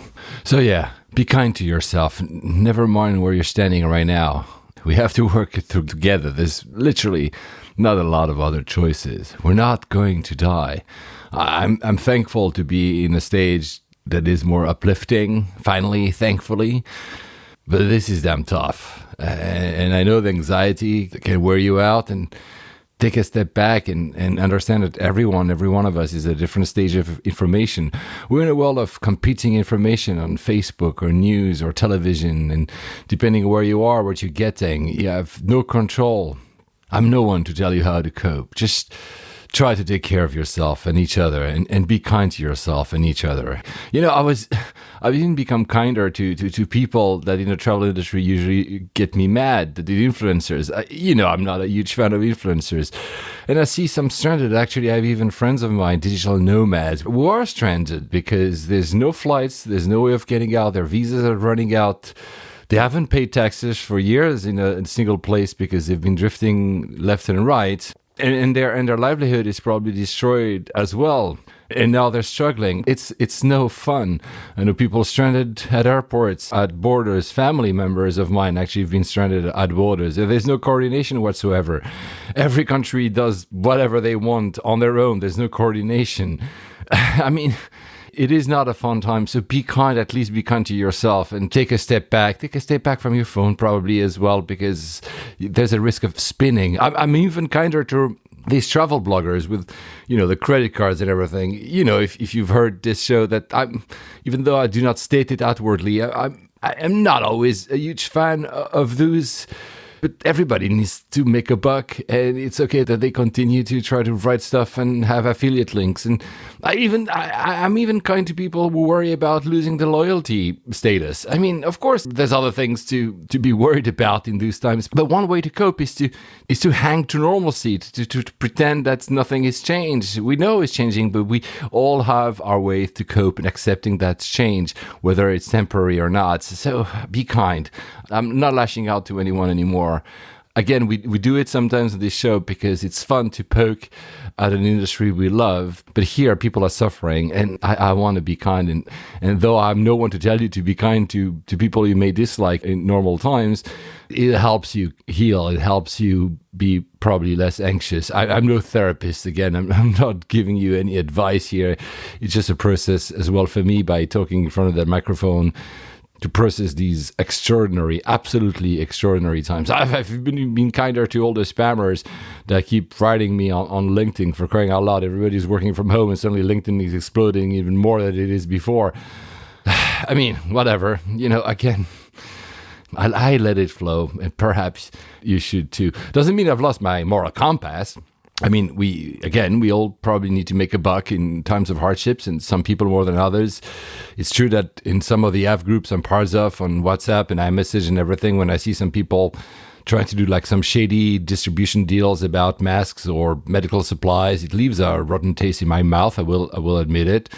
So yeah. Be kind to yourself. Never mind where you're standing right now. We have to work it through together. There's literally not a lot of other choices. We're not going to die. I'm thankful to be in a stage that is more uplifting, finally, thankfully. But this is damn tough. And I know the anxiety can wear you out, and take a step back and understand that every one of us is at a different stage of information. We're in a world of competing information on Facebook or news or television, and depending where you are, what you're getting, you have no control. I'm no one to tell you how to cope. Just try to take care of yourself and each other, and be kind to yourself and each other. You know, I've even become kinder to people that in the travel industry usually get me mad, the influencers. I'm not a huge fan of influencers. And I see some stranded. Actually, I have even friends of mine, digital nomads, who are stranded because there's no flights, there's no way of getting out, their visas are running out. They haven't paid taxes for years in a single place because they've been drifting left and right. And their livelihood is probably destroyed as well. And now they're struggling. It's no fun. I know people stranded at airports, at borders. Family members of mine actually have been stranded at borders. There's no coordination whatsoever. Every country does whatever they want on their own. There's no coordination. I mean, it is not a fun time. So be kind, at least be kind to yourself, and take a step back. Take a step back from your phone probably as well, because there's a risk of spinning. I'm even kinder to these travel bloggers with, the credit cards and everything. If you've heard this show, that even though I do not state it outwardly, I am not always a huge fan of those. But everybody needs to make a buck, and it's okay that they continue to try to write stuff and have affiliate links. And I'm even kind to people who worry about losing the loyalty status. I mean, of course, there's other things to be worried about in these times. But one way to cope is to hang to normalcy, to pretend that nothing has changed. We know it's changing, but we all have our ways to cope and accepting that's change, whether it's temporary or not. So be kind. I'm not lashing out to anyone anymore. Again, we do it sometimes on this show because it's fun to poke at an industry we love. But here, people are suffering, and I want to be kind. And though I'm no one to tell you to be kind to people you may dislike in normal times, it helps you heal. It helps you be probably less anxious. I'm no therapist. Again, I'm not giving you any advice here. It's just a process as well for me, by talking in front of that microphone, to process these absolutely extraordinary times. I've been kinder to all the spammers that keep writing me on LinkedIn, for crying out loud. Everybody's working from home, and suddenly LinkedIn is exploding even more than it is before. I mean, whatever. Again, I let it flow, and perhaps you should too. Doesn't mean I've lost my moral compass. I mean, we all probably need to make a buck in times of hardships, and some people more than others. It's true that in some of the app groups I'm part of on WhatsApp and iMessage and everything, when I see some people trying to do like some shady distribution deals about masks or medical supplies, it leaves a rotten taste in my mouth. I will admit it.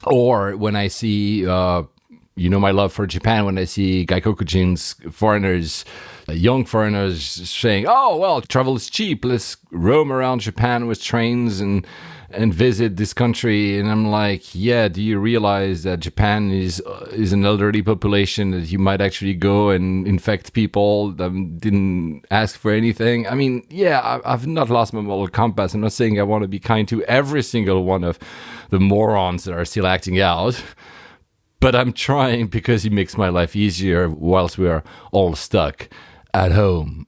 Or when I see, my love for Japan, when I see Gaikokujin's foreigners, young foreigners saying, oh, well, travel is cheap. Let's roam around Japan with trains and visit this country. And I'm like, yeah, do you realize that Japan is an elderly population, that you might actually go and infect people that didn't ask for anything? I mean, yeah, I've not lost my moral compass. I'm not saying I want to be kind to every single one of the morons that are still acting out. But I'm trying because it makes my life easier whilst we are all stuck at home.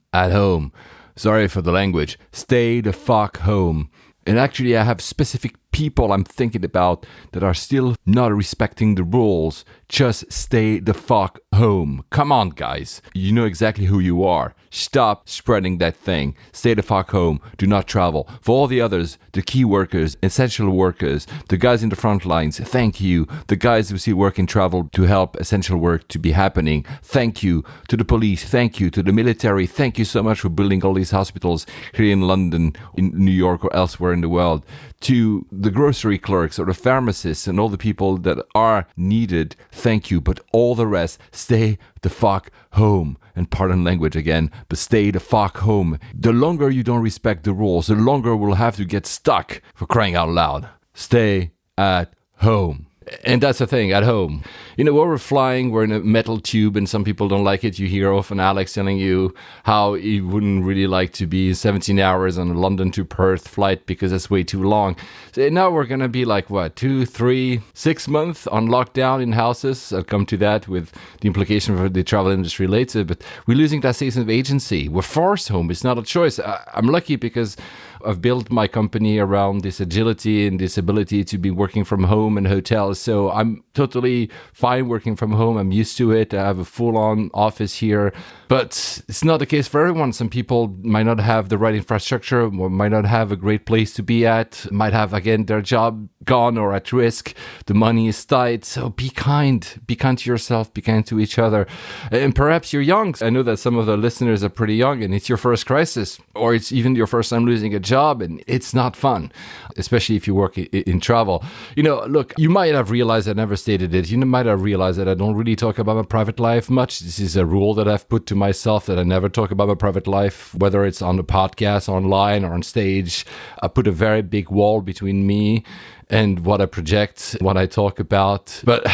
Sorry for the language. Stay the fuck home. And actually, I have specific people I'm thinking about that are still not respecting the rules. Just stay the fuck home. Come on, guys. You know exactly who you are. Stop spreading that thing. Stay the fuck home. Do not travel. For all the others, the key workers, essential workers, the guys in the front lines, thank you. The guys who see work and travel to help essential work to be happening, thank you. To the police, thank you. To the military, thank you so much for building all these hospitals here in London, in New York, or elsewhere in the world. To the grocery clerks or the pharmacists and all the people that are needed, thank you. But all the rest, stay the fuck home. And pardon language again, but stay the fuck home. The longer you don't respect the rules, the longer we'll have to get stuck, for crying out loud. Stay at home. And that's the thing, at home. When we're flying, we're in a metal tube, and some people don't like it. You hear often Alex telling you how he wouldn't really like to be 17 hours on a London to Perth flight because that's way too long. So now we're going to be like, 2, 3, 6 months on lockdown in houses. I'll come to that with the implication for the travel industry later. But we're losing that sense of agency. We're forced home. It's not a choice. I'm lucky because I've built my company around this agility and this ability to be working from home in hotels. So I'm totally fine working from home. I'm used to it. I have a full-on office here. But it's not the case for everyone. Some people might not have the right infrastructure, or might not have a great place to be at, might have, again, their job gone or at risk. The money is tight. So be kind. Be kind to yourself. Be kind to each other. And perhaps you're young. I know that some of the listeners are pretty young, and it's your first crisis, or it's even your first time losing a job, and it's not fun, especially if you work in travel. Look, you might have realized I never stated it. You might have realized that I don't really talk about my private life much. This is a rule that I've put to myself, that I never talk about my private life, whether it's on the podcast, online, or on stage. I put a very big wall between me and what I project, what I talk about. But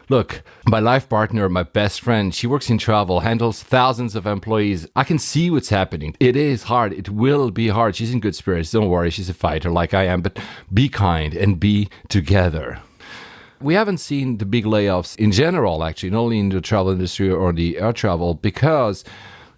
look, my life partner, my best friend, she works in travel, handles thousands of employees. I can see what's happening. It is hard. It will be hard. She's in good spirits. Don't worry. She's a fighter like I am. But be kind and be together. We haven't seen the big layoffs in general, actually, not only in the travel industry or the air travel, because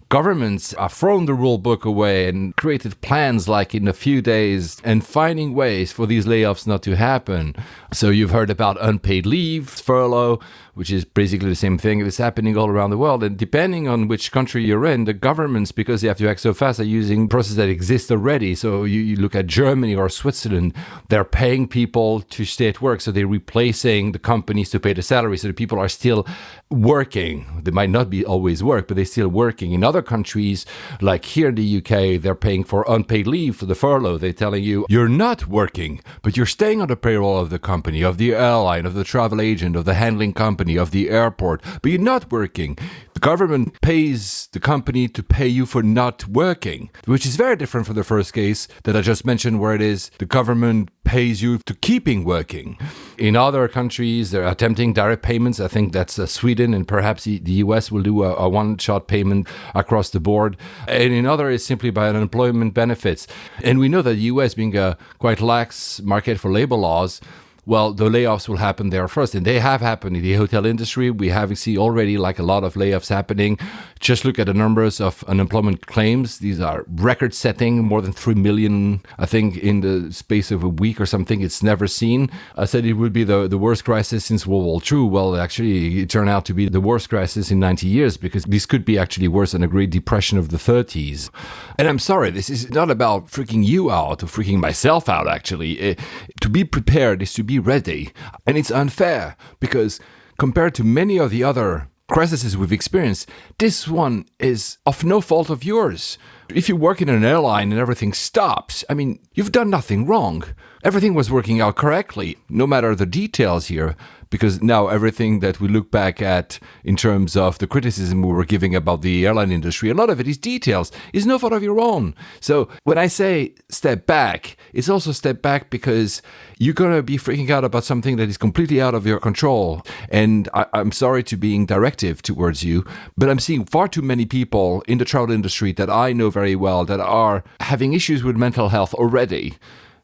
governments have thrown the rule book away and created plans like in a few days and finding ways for these layoffs not to happen. So you've heard about unpaid leave, furlough, which is basically the same thing. It's happening all around the world. And depending on which country you're in, the governments, because they have to act so fast, are using processes that exist already. So you look at Germany or Switzerland, they're paying people to stay at work. So they're replacing the companies to pay the salary. So the people are still working. They might not be always work, but they're still working. In other countries, like here in the UK, they're paying for unpaid leave for the furlough. They're telling you, you're not working, but you're staying on the payroll of the company, of the airline, of the travel agent, of the handling company, of the airport, but you're not working. The government pays the company to pay you for not working, which is very different from the first case that I just mentioned, where it is the government pays you to keeping working. In other countries, they're attempting direct payments. I think that's Sweden, and perhaps the US will do a one-shot payment across the board. And in other, it's simply by unemployment benefits. And we know that the US, being a quite lax market for labor laws, well, the layoffs will happen there first. And they have happened in the hotel industry. We have seen already like a lot of layoffs happening. Just look at the numbers of unemployment claims. These are record setting, more than 3 million, I think, in the space of a week or something. It's never seen. I said it would be the worst crisis since World War II. Well, actually, it turned out to be the worst crisis in 90 years because this could be actually worse than a Great Depression of the 30s. And I'm sorry, this is not about freaking you out or freaking myself out, actually. To be prepared is to be ready. And it's unfair because compared to many of the other crises we've experienced, this one is of no fault of yours. If you work in an airline and everything stops, I mean, you've done nothing wrong. Everything was working out correctly, no matter the details here, because now everything that we look back at in terms of the criticism we were giving about the airline industry, a lot of it is details. It's no fault of your own. So when I say step back, it's also step back because you're going to be freaking out about something that is completely out of your control. And I'm sorry to being directive towards you, but I'm seeing far too many people in the travel industry that I know very well that are having issues with mental health already.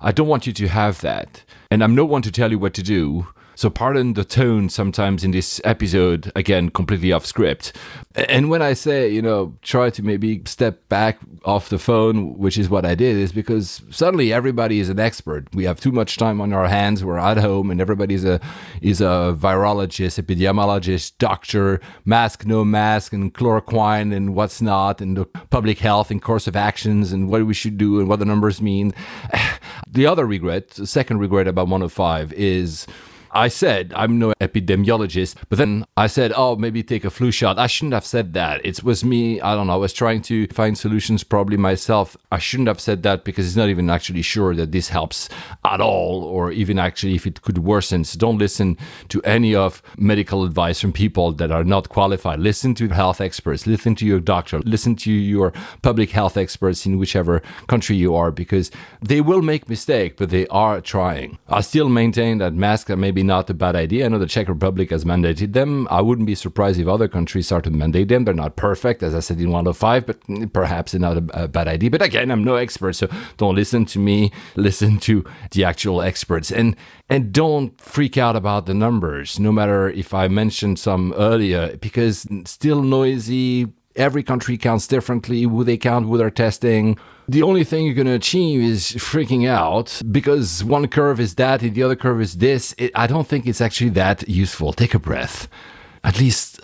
I don't want you to have that. And I'm no one to tell you what to do. So pardon the tone sometimes in this episode, again, completely off script. And when I say, try to maybe step back off the phone, which is what I did, is because suddenly everybody is an expert. We have too much time on our hands. We're at home and everybody is a virologist, epidemiologist, doctor, mask, no mask, and chloroquine and what's not, and the public health and course of actions and what we should do and what the numbers mean. The second regret about 105 is I said, I'm no epidemiologist, but then I said, maybe take a flu shot. I shouldn't have said that. It was me, I don't know, I was trying to find solutions probably myself. I shouldn't have said that because it's not even actually sure that this helps at all, or even actually if it could worsen. So don't listen to any of medical advice from people that are not qualified. Listen to health experts, listen to your doctor, listen to your public health experts in whichever country you are, because they will make mistakes, but they are trying. I still maintain that masks are maybe not a bad idea. I know the Czech Republic has mandated them. I wouldn't be surprised if other countries start to mandate them. They're not perfect, as I said in 105, but perhaps it's not a bad idea. But again, I'm no expert, so don't listen to me. Listen to the actual experts. And don't freak out about the numbers, no matter if I mentioned some earlier, because still noisy. Every country counts differently, who they count, who they're testing. The only thing you're going to achieve is freaking out because one curve is that and the other curve is this. I don't think it's actually that useful. Take a breath. At least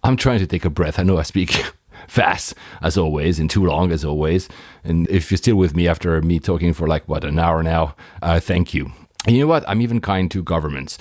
I'm trying to take a breath. I know I speak fast as always and too long as always. And if you're still with me after me talking for an hour now, thank you. And you know what? I'm even kind to governments.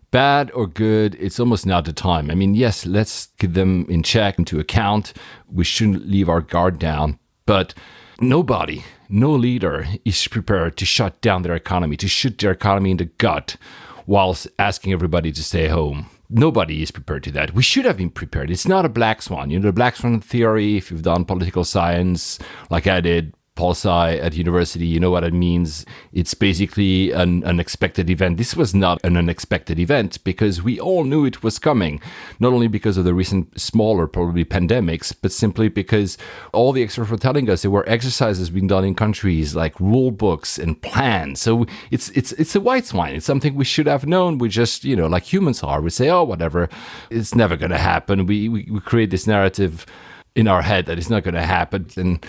Bad or good, it's almost now the time. I mean, yes, let's get them in check, into account. We shouldn't leave our guard down. But nobody, no leader is prepared to shut down their economy, to shoot their economy in the gut whilst asking everybody to stay home. Nobody is prepared to that. We should have been prepared. It's not a black swan. The black swan theory, if you've done political science like I did, pol sci at university, you know what it means. It's basically an unexpected event. This was not an unexpected event because we all knew it was coming, not only because of the recent smaller probably pandemics, but simply because all the experts were telling us there were exercises being done in countries like rule books and plans. So it's a white swan. It's something we should have known. We just, like humans are, we say, whatever, it's never going to happen. We create this narrative in our head that it's not going to happen. And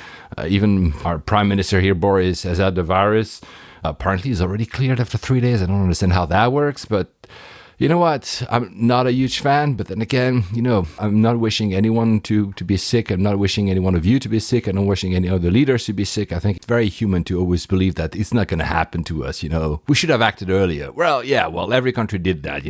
even our prime minister here, Boris, has had the virus. Apparently he's already cleared after 3 days. I don't understand how that works, but you know what? I'm not a huge fan, but then again, I'm not wishing anyone to be sick. I'm not wishing any one of you to be sick. I'm not wishing any other leaders to be sick. I think it's very human to always believe that it's not going to happen to us, We should have acted earlier. Well, every country did that,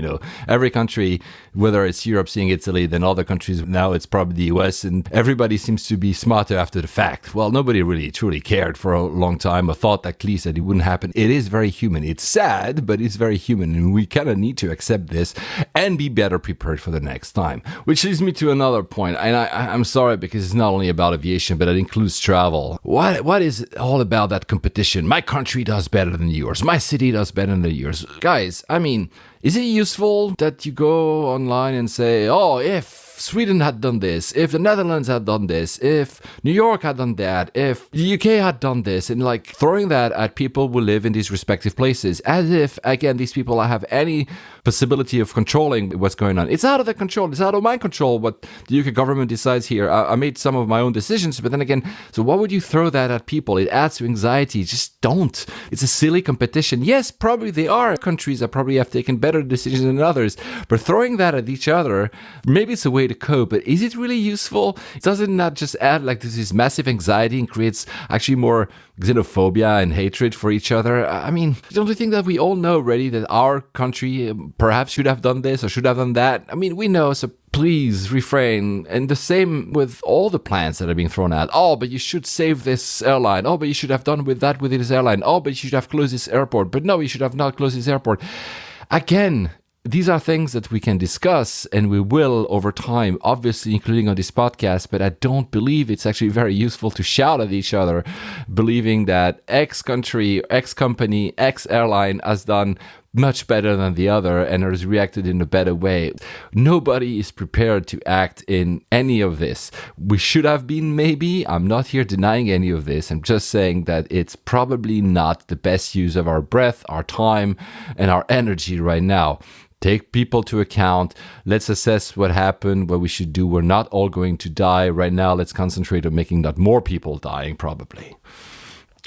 Every country, whether it's Europe seeing Italy, then other countries, now it's probably the US, and everybody seems to be smarter after the fact. Well, nobody really truly cared for a long time or thought at least that it wouldn't happen. It is very human. It's sad, but it's very human, and we kind of need to accept this and be better prepared for the next time. Which leads me to another point, and I'm sorry because it's not only about aviation, but it includes travel. What is it all about that competition? My country does better than yours. My city does better than yours. Guys, I mean, is it useful that you go online and say, if Sweden had done this, if the Netherlands had done this, if New York had done that, if the UK had done this, and like throwing that at people who live in these respective places, as if, again, these people have any possibility of controlling what's going on. It's out of their control. It's out of my control what the UK government decides here. I made some of my own decisions, but then again, so why would you throw that at people? It adds to anxiety. Just don't. It's a silly competition. Yes, probably there are countries that probably have taken better decisions than others, but throwing that at each other, maybe it's a way to cope, but is it really useful? Does it not just add like this massive anxiety and creates actually more xenophobia and hatred for each other? I mean, don't you think that we all know already that our country perhaps should have done this or should have done that? I mean, we know, so please refrain. And the same with all the plans that are being thrown out. Oh, but you should save this airline. Oh, but you should have done with this airline. Oh, but you should have closed this airport. But no, you should have not closed this airport. Again, these are things that we can discuss, and we will over time, obviously including on this podcast, but I don't believe it's actually very useful to shout at each other, believing that X country, X company, X airline has done much better than the other and has reacted in a better way. Nobody is prepared to act in any of this. We should have been, maybe. I'm not here denying any of this. I'm just saying that it's probably not the best use of our breath, our time, and our energy right now. Take people to account. Let's assess what happened, what we should do. We're not all going to die right now. Let's concentrate on making not more people dying, probably.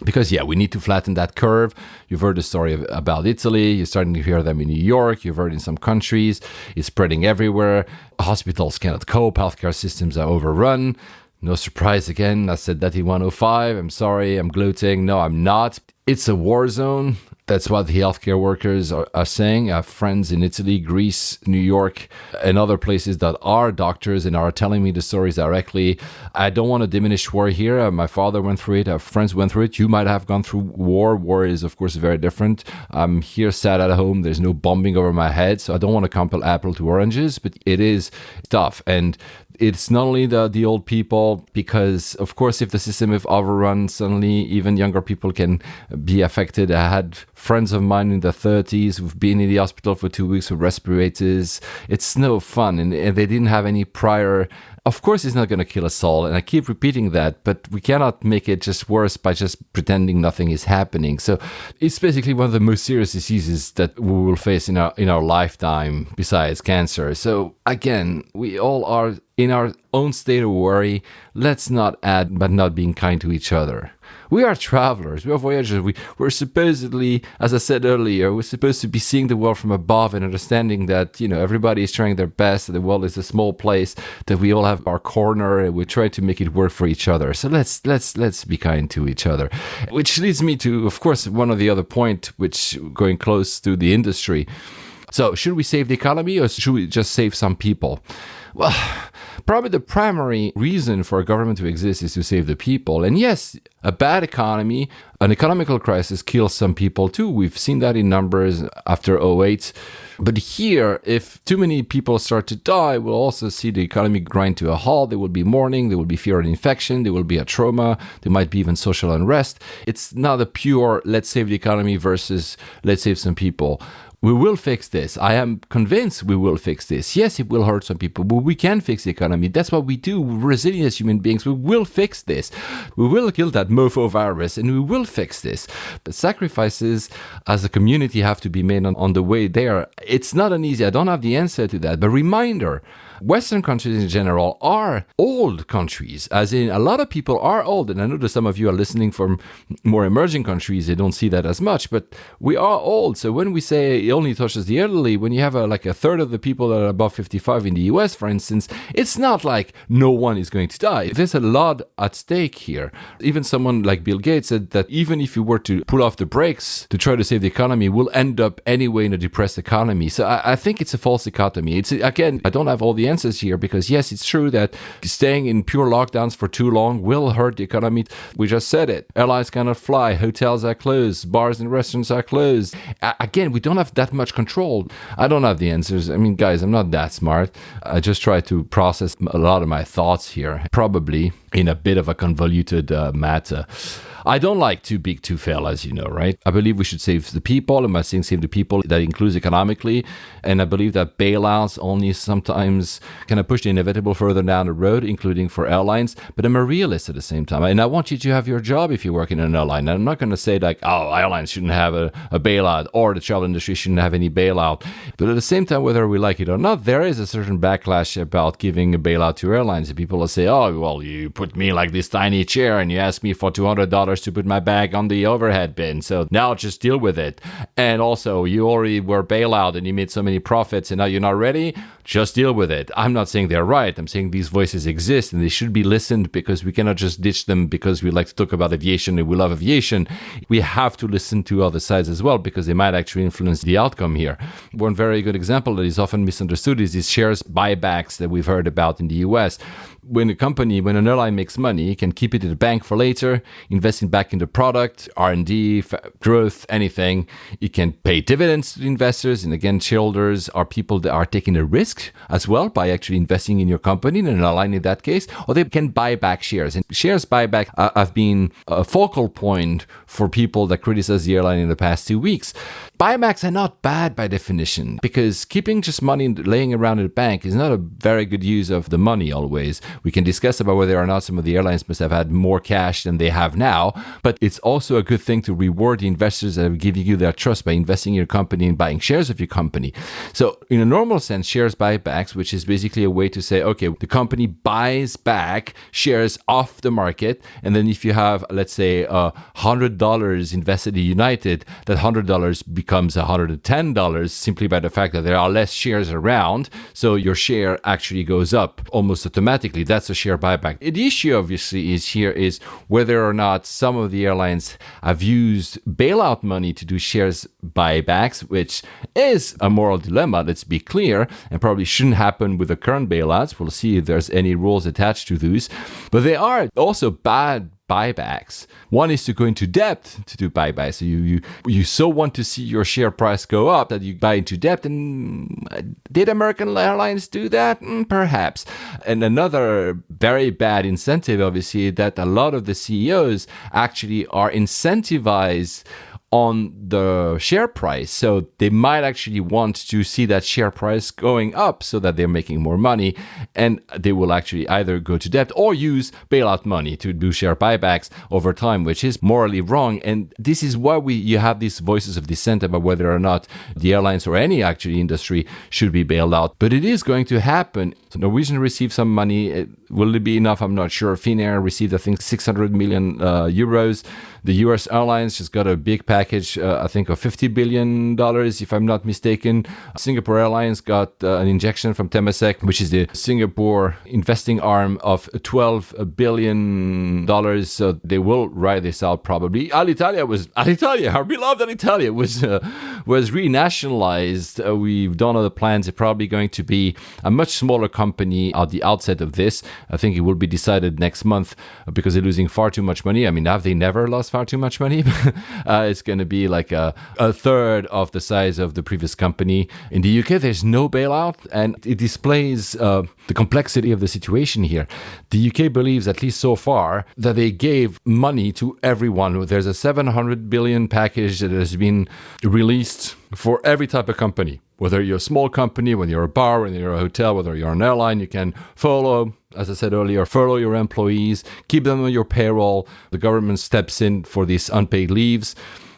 Because, yeah, we need to flatten that curve. You've heard the story about Italy. You're starting to hear them in New York. You've heard in some countries. It's spreading everywhere. Hospitals cannot cope. Healthcare systems are overrun. No surprise again. I said that in 105. I'm sorry. I'm gloating. No, I'm not. It's a war zone. That's what the healthcare workers are saying. I have friends in Italy, Greece, New York, and other places that are doctors and are telling me the stories directly. I don't want to diminish war here. My father went through it. I have friends who went through it. You might have gone through war. War is, of course, very different. I'm here sat at home. There's no bombing over my head, so I don't want to compare apple to oranges, but it is tough. And it's not only the old people, because, of course, if the system is overrun, suddenly even younger people can be affected. I had friends of mine in their 30s who've been in the hospital for 2 weeks with respirators. It's no fun, and they didn't have any prior. Of course, it's not going to kill us all, and I keep repeating that, but we cannot make it just worse by just pretending nothing is happening. So it's basically one of the most serious diseases that we will face in our lifetime, besides cancer. So again, we all are in our own state of worry. Let's not add but not being kind to each other. We are travelers. We are voyagers. We're supposedly, as I said earlier, we're supposed to be seeing the world from above and understanding that, everybody is trying their best. That the world is a small place, that we all have our corner, and we try to make it work for each other. So let's be kind to each other. Which leads me to, of course, one of the other point, which going close to the industry. So should we save the economy, or should we just save some people? Well, probably the primary reason for a government to exist is to save the people. And yes, a bad economy, an economical crisis kills some people too. We've seen that in numbers after 2008. But here, if too many people start to die, we'll also see the economy grind to a halt. There will be mourning, there will be fear of infection, there will be a trauma, there might be even social unrest. It's not a pure let's save the economy versus let's save some people. We will fix this. I am convinced we will fix this. Yes, it will hurt some people, but we can fix the economy. That's what we do. We're resilient as human beings. We will fix this. We will kill that mofo virus, and we will fix this. The sacrifices as a community have to be made on the way there. It's not an easy. I don't have the answer to that. But reminder, Western countries in general are old countries, as in a lot of people are old. And I know that some of you are listening from more emerging countries. They don't see that as much, but we are old. So when we say it only touches the elderly, when you have a third of the people that are above 55 in the US, for instance, it's not like no one is going to die. There's a lot at stake here. Even someone like Bill Gates said that even if you were to pull off the brakes to try to save the economy, we'll end up anyway in a depressed economy. So I think it's a false dichotomy. Again, I don't have all the answers here, because yes, it's true that staying in pure lockdowns for too long will hurt the economy. We just said it. Airlines cannot fly, hotels are closed, bars and restaurants are closed. Again, we don't have that much control. I don't have the answers. I mean, guys, I'm not that smart. I just try to process a lot of my thoughts here, probably in a bit of a convoluted matter. I don't like too big to fail, as you know, right? I believe we should save the people. I'm not saying save the people. That includes economically. And I believe that bailouts only sometimes kind of push the inevitable further down the road, including for airlines. But I'm a realist at the same time. And I want you to have your job if you work in an airline. And I'm not going to say like, oh, airlines shouldn't have a bailout or the travel industry shouldn't have any bailout. But at the same time, whether we like it or not, there is a certain backlash about giving a bailout to airlines. And people will say, oh, well, you put me like this tiny chair and you ask me for $200 to put my bag on the overhead bin. So now just deal with it. And also, you already were bailout and you made so many profits and now you're not ready. Just deal with it. I'm not saying they're right. I'm saying these voices exist and they should be listened, because we cannot just ditch them because we like to talk about aviation and we love aviation. We have to listen to other sides as well, because they might actually influence the outcome here. One very good example that is often misunderstood is these shares buybacks that we've heard about in the US. When an airline makes money, it can keep it in the bank for later, investing back in the product, R&D, growth, anything. It can pay dividends to the investors. And again, shareholders are people that are taking a risk as well by actually investing in your company, in an airline in that case, or they can buy back shares. And shares buyback have been a focal point for people that criticize the airline in the past 2 weeks. Buybacks are not bad by definition, because keeping just money laying around in the bank is not a very good use of the money always. We can discuss about whether or not some of the airlines must have had more cash than they have now, but it's also a good thing to reward the investors that are giving you their trust by investing in your company and buying shares of your company. So in a normal sense, shares buybacks, which is basically a way to say, okay, the company buys back shares off the market, and then if you have, let's say, $100 invested in United, that $100 becomes $110 simply by the fact that there are less shares around, so your share actually goes up almost automatically. That's a share buyback. The issue obviously is whether or not some of the airlines have used bailout money to do shares buybacks, which is a moral dilemma, let's be clear, and probably shouldn't happen with the current bailouts. We'll see if there's any rules attached to those. But they are also bad buybacks. One is to go into debt to do buybacks. So you so want to see your share price go up that you buy into debt. And did American Airlines do that? Perhaps. And another very bad incentive, obviously, that a lot of the CEOs actually are incentivized on the share price. So they might actually want to see that share price going up so that they're making more money, and they will actually either go to debt or use bailout money to do share buybacks over time, which is morally wrong. And this is why you have these voices of dissent about whether or not the airlines or any actually industry should be bailed out. But it is going to happen. So Norwegian received some money. Will it be enough? I'm not sure. Finnair received, I think, 600 million euros. The US Airlines just got a big package, I think, of $50 billion, if I'm not mistaken. Singapore Airlines got an injection from Temasek, which is the Singapore investing arm, of $12 billion. So they will ride this out probably. Alitalia, our beloved Alitalia, was renationalized. We've done other plans. It's probably going to be a much smaller company at the outset of this. I think it will be decided next month because they're losing far too much money. I mean, have they never lost far too much money? It's going to be like a third of the size of the previous company. In the UK, there's no bailout, and it displays the complexity of the situation here. The UK believes, at least so far, that they gave money to everyone. There's a 700 billion package that has been released for every type of company. Whether you're a small company, whether you're a bar, whether you're a hotel, whether you're an airline, you can furlough, as I said earlier, furlough your employees, keep them on your payroll. The government steps in for these unpaid leaves,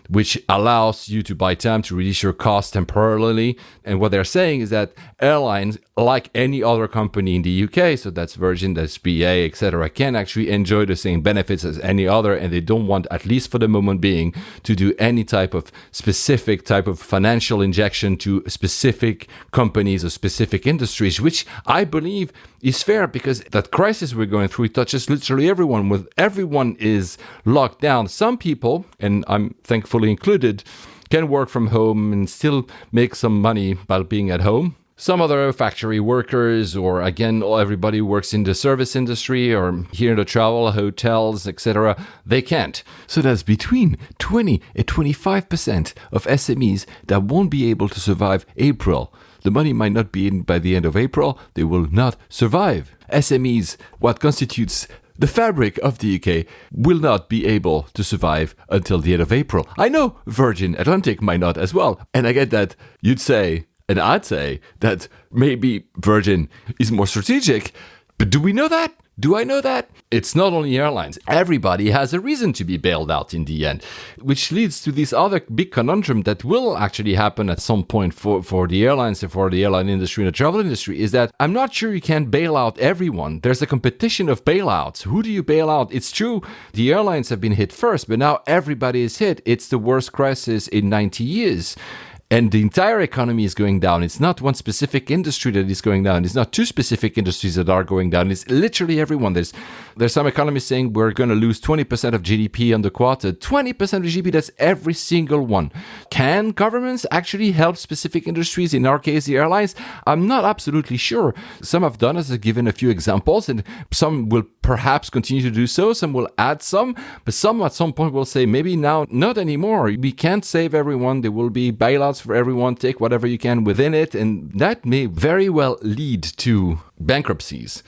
which allows you to buy time to reduce your costs temporarily. And what they're saying is that airlines, like any other company in the UK, so that's Virgin, that's BA, etc., can actually enjoy the same benefits as any other, and they don't want, at least for the moment being, to do any type of specific type of financial injection to specific companies or specific industries, which I believe is fair, because that crisis we're going through, it touches literally everyone. With everyone is locked down, some people, and I'm thankfully included, can work from home and still make some money by being at home. Some other factory workers, or again, everybody who works in the service industry or here in the travel, hotels, etc., they can't. So that's between 20 and 25% of SMEs that won't be able to survive April. The money might not be in by the end of April. They will not survive. SMEs, what constitutes the fabric of the UK will not be able to survive until the end of April. I know Virgin Atlantic might not as well. And I get that you'd say, and I'd say, that maybe Virgin is more strategic. But do we know that? Do I know that? It's not only airlines. Everybody has a reason to be bailed out in the end, which leads to this other big conundrum that will actually happen at some point for the airlines and for the airline industry and the travel industry, is that I'm not sure you can bail out everyone. There's a competition of bailouts. Who do you bail out? It's true, the airlines have been hit first, but now everybody is hit. It's the worst crisis in 90 years. And the entire economy is going down. It's not one specific industry that is going down. It's not two specific industries that are going down. It's literally everyone. There's some economists saying we're going to lose 20% of GDP on the quarter. 20% of GDP, that's every single one. Can governments actually help specific industries? In our case, the airlines? I'm not absolutely sure. Some have done, as I've given a few examples, and some will perhaps continue to do so. Some will add some, but some at some point will say, maybe now, not anymore. We can't save everyone. There will be bailouts for everyone. Take whatever you can within it, and that may very well lead to bankruptcies.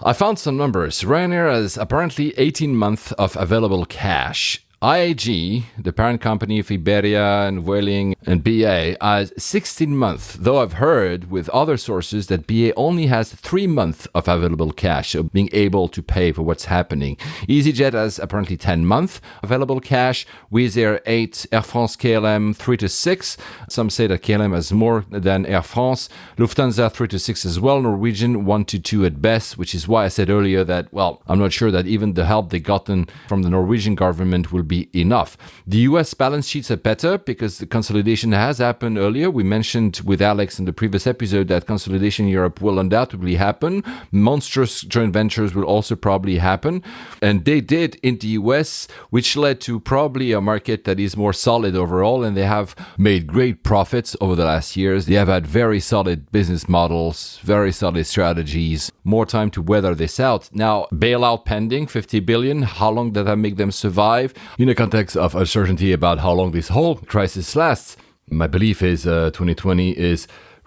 I found some numbers. Ryanair has apparently 18 months of available cash. IAG, the parent company of Iberia and Vueling and BA, has 16 months, though I've heard with other sources that BA only has 3 months of available cash, so being able to pay for what's happening. EasyJet has apparently 10 months available cash, Wizz Air 8, Air France KLM 3 to 6. Some say that KLM has more than Air France. Lufthansa 3 to 6 as well, Norwegian 1 to 2 at best, which is why I said earlier that, well, I'm not sure that even the help they gotten from the Norwegian government will be enough. The US balance sheets are better because the consolidation has happened earlier. We mentioned with Alex in the previous episode that consolidation in Europe will undoubtedly happen. Monstrous joint ventures will also probably happen. And they did in the US, which led to probably a market that is more solid overall. And they have made great profits over the last years. They have had very solid business models, very solid strategies, more time to weather this out. Now, bailout pending, 50 billion. How long does that make them survive? In the context of uncertainty about how long this whole crisis lasts, my belief is 2020 is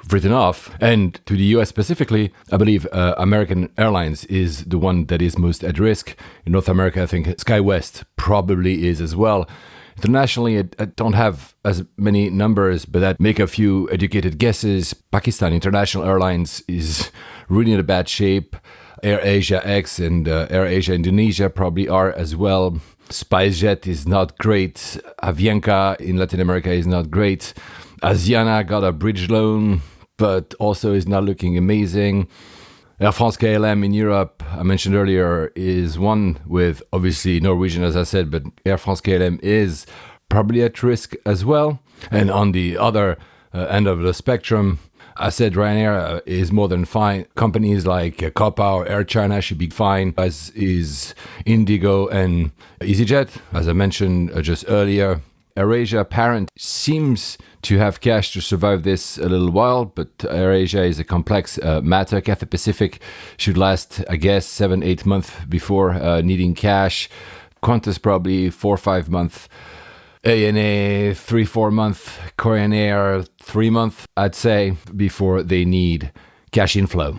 written off. And to the US specifically, I believe American Airlines is the one that is most at risk. In North America, I think SkyWest probably is as well. Internationally, I don't have as many numbers, but that make a few educated guesses. Pakistan International Airlines is really in a bad shape. AirAsia X and AirAsia Indonesia probably are as well. SpiceJet is not great. Avianca in Latin America is not great. Asiana got a bridge loan, but also is not looking amazing. Air France KLM in Europe, I mentioned earlier, is one with obviously Norwegian, as I said, but Air France KLM is probably at risk as well. And on the other end of the spectrum, I said Ryanair is more than fine. Companies like Copa or Air China should be fine, as is Indigo and EasyJet. As I mentioned just earlier, AirAsia parent seems to have cash to survive this a little while, but AirAsia is a complex matter. Cathay Pacific should last, I guess, 7-8 months before needing cash. Qantas probably 4-5 months. ANA 3-4 months, Korean Air 3 months, I'd say, before they need cash inflow.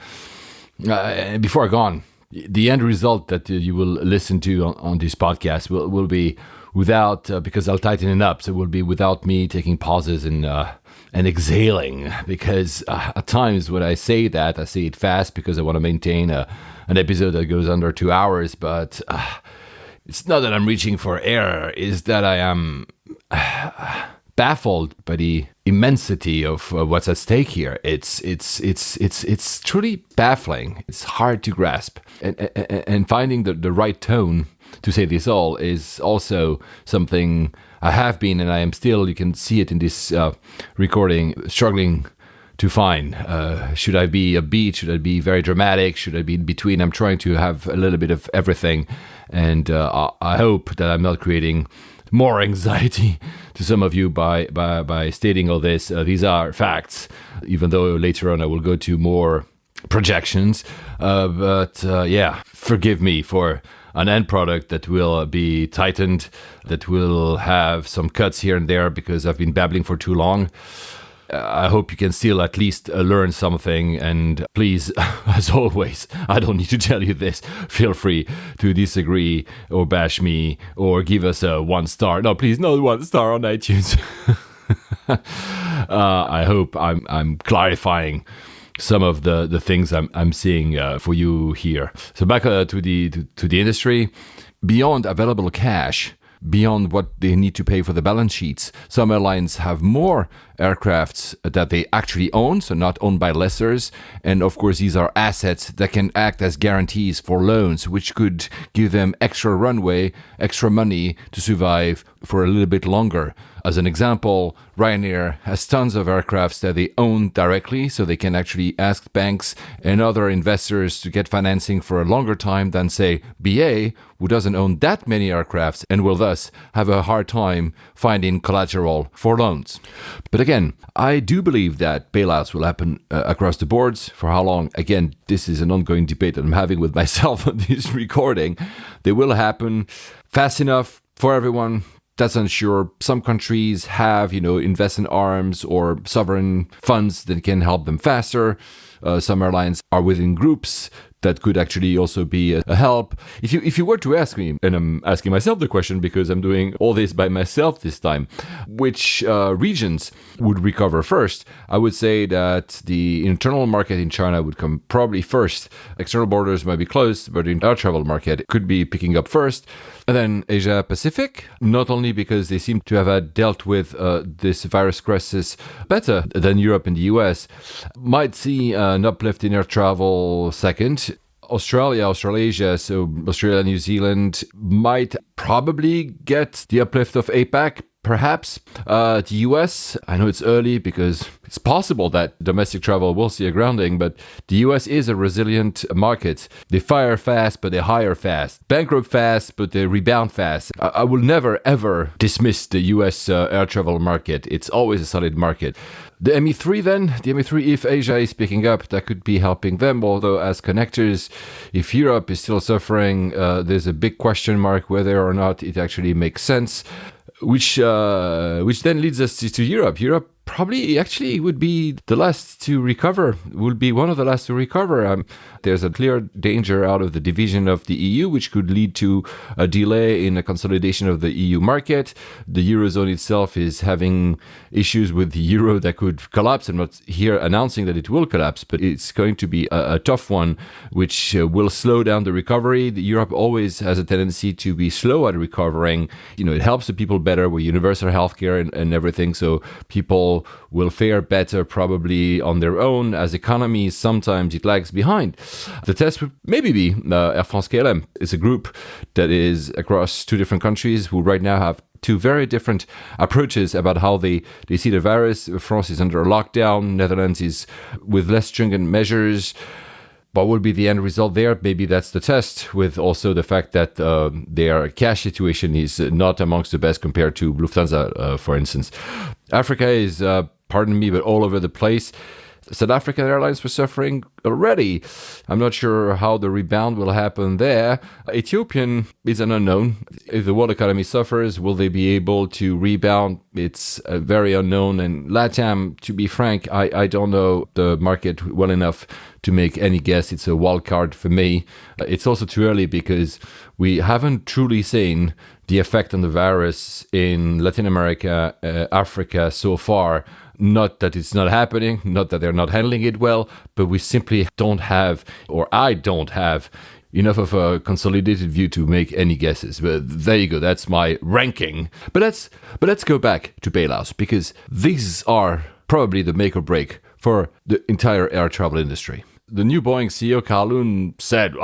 Before I go on, the end result that you will listen to on this podcast will be without, because I'll tighten it up, so it will be without me taking pauses and exhaling, because at times when I say that, I say it fast because I want to maintain an episode that goes under 2 hours, but it's not that I'm reaching for air, it's that I am baffled by the immensity of what's at stake here. It's truly baffling. It's hard to grasp. And finding the right tone to say this all is also something I have been, and I am still, you can see it in this recording, struggling to find. Should I be upbeat? Should I be very dramatic? Should I be in between? I'm trying to have a little bit of everything. And I hope that I'm not creating more anxiety to some of you by stating all this. These are facts, even though later on I will go to more projections. But forgive me for an end product that will be tightened, that will have some cuts here and there because I've been babbling for too long. I hope you can still at least learn something. And please, as always, I don't need to tell you this. Feel free to disagree or bash me or give us a 1 star. No, please, not 1 star on iTunes. I hope I'm clarifying some of the things I'm seeing for you here. So back to the industry. Beyond available cash, beyond what they need to pay for the balance sheets, some airlines have more aircrafts that they actually own, so not owned by lessors. And of course, these are assets that can act as guarantees for loans, which could give them extra runway, extra money to survive for a little bit longer. As an example, Ryanair has tons of aircrafts that they own directly, so they can actually ask banks and other investors to get financing for a longer time than, say, BA, who doesn't own that many aircrafts and will thus have a hard time finding collateral for loans. But again, I do believe that bailouts will happen across the boards. For how long? Again, this is an ongoing debate that I'm having with myself on this recording. They will happen fast enough for everyone. That's unsure. Some countries have, investment arms or sovereign funds that can help them faster. Some airlines are within groups that could actually also be a help. If you were to ask me, and I'm asking myself the question because I'm doing all this by myself this time, which regions would recover first, I would say that the internal market in China would come probably first. External borders might be closed, but the air travel market could be picking up first. And then Asia Pacific, not only because they seem to have dealt with this virus crisis better than Europe and the US, might see an uplift in air travel second. Australasia, so Australia, New Zealand might probably get the uplift of APAC. Perhaps the US, I know it's early because it's possible that domestic travel will see a grounding, but the US is a resilient market. They fire fast, but they hire fast. Bankrupt fast, but they rebound fast. I will never, ever dismiss the US air travel market. It's always a solid market. The ME3 then, the ME3, if Asia is picking up, that could be helping them. Although as connectors, if Europe is still suffering, there's a big question mark whether or not it actually makes sense. Which then leads us to Europe. Europe probably actually would be the last to recover, will be one of the last to recover. There's a clear danger out of the division of the EU, which could lead to a delay in the consolidation of the EU market. The Eurozone itself is having issues with the euro that could collapse. I'm not here announcing that it will collapse, but it's going to be a tough one, which will slow down the recovery. Europe always has a tendency to be slow at recovering. It helps the people better with universal healthcare and everything, so people will fare better probably on their own. As economies, sometimes it lags behind. The test would maybe be Air France KLM. It's a group that is across 2 different countries who right now have 2 very different approaches about how they see the virus. France is under a lockdown. Netherlands is with less stringent measures. What will be the end result there? Maybe that's the test, with also the fact that their cash situation is not amongst the best compared to Lufthansa, for instance. Africa is, pardon me, but all over the place. South African airlines were suffering already. I'm not sure how the rebound will happen there. Ethiopian is an unknown. If the world economy suffers, will they be able to rebound? It's very unknown. And LATAM, to be frank, I don't know the market well enough to make any guess. It's a wild card for me. It's also too early because we haven't truly seen the effect on the virus in Latin America, Africa so far. Not that it's not happening, not that they're not handling it well, but we simply don't have, or I don't have, enough of a consolidated view to make any guesses. But there you go, that's my ranking. But let's go back to bailouts, because these are probably the make or break for the entire air travel industry. The new Boeing CEO, Carl Lund, said,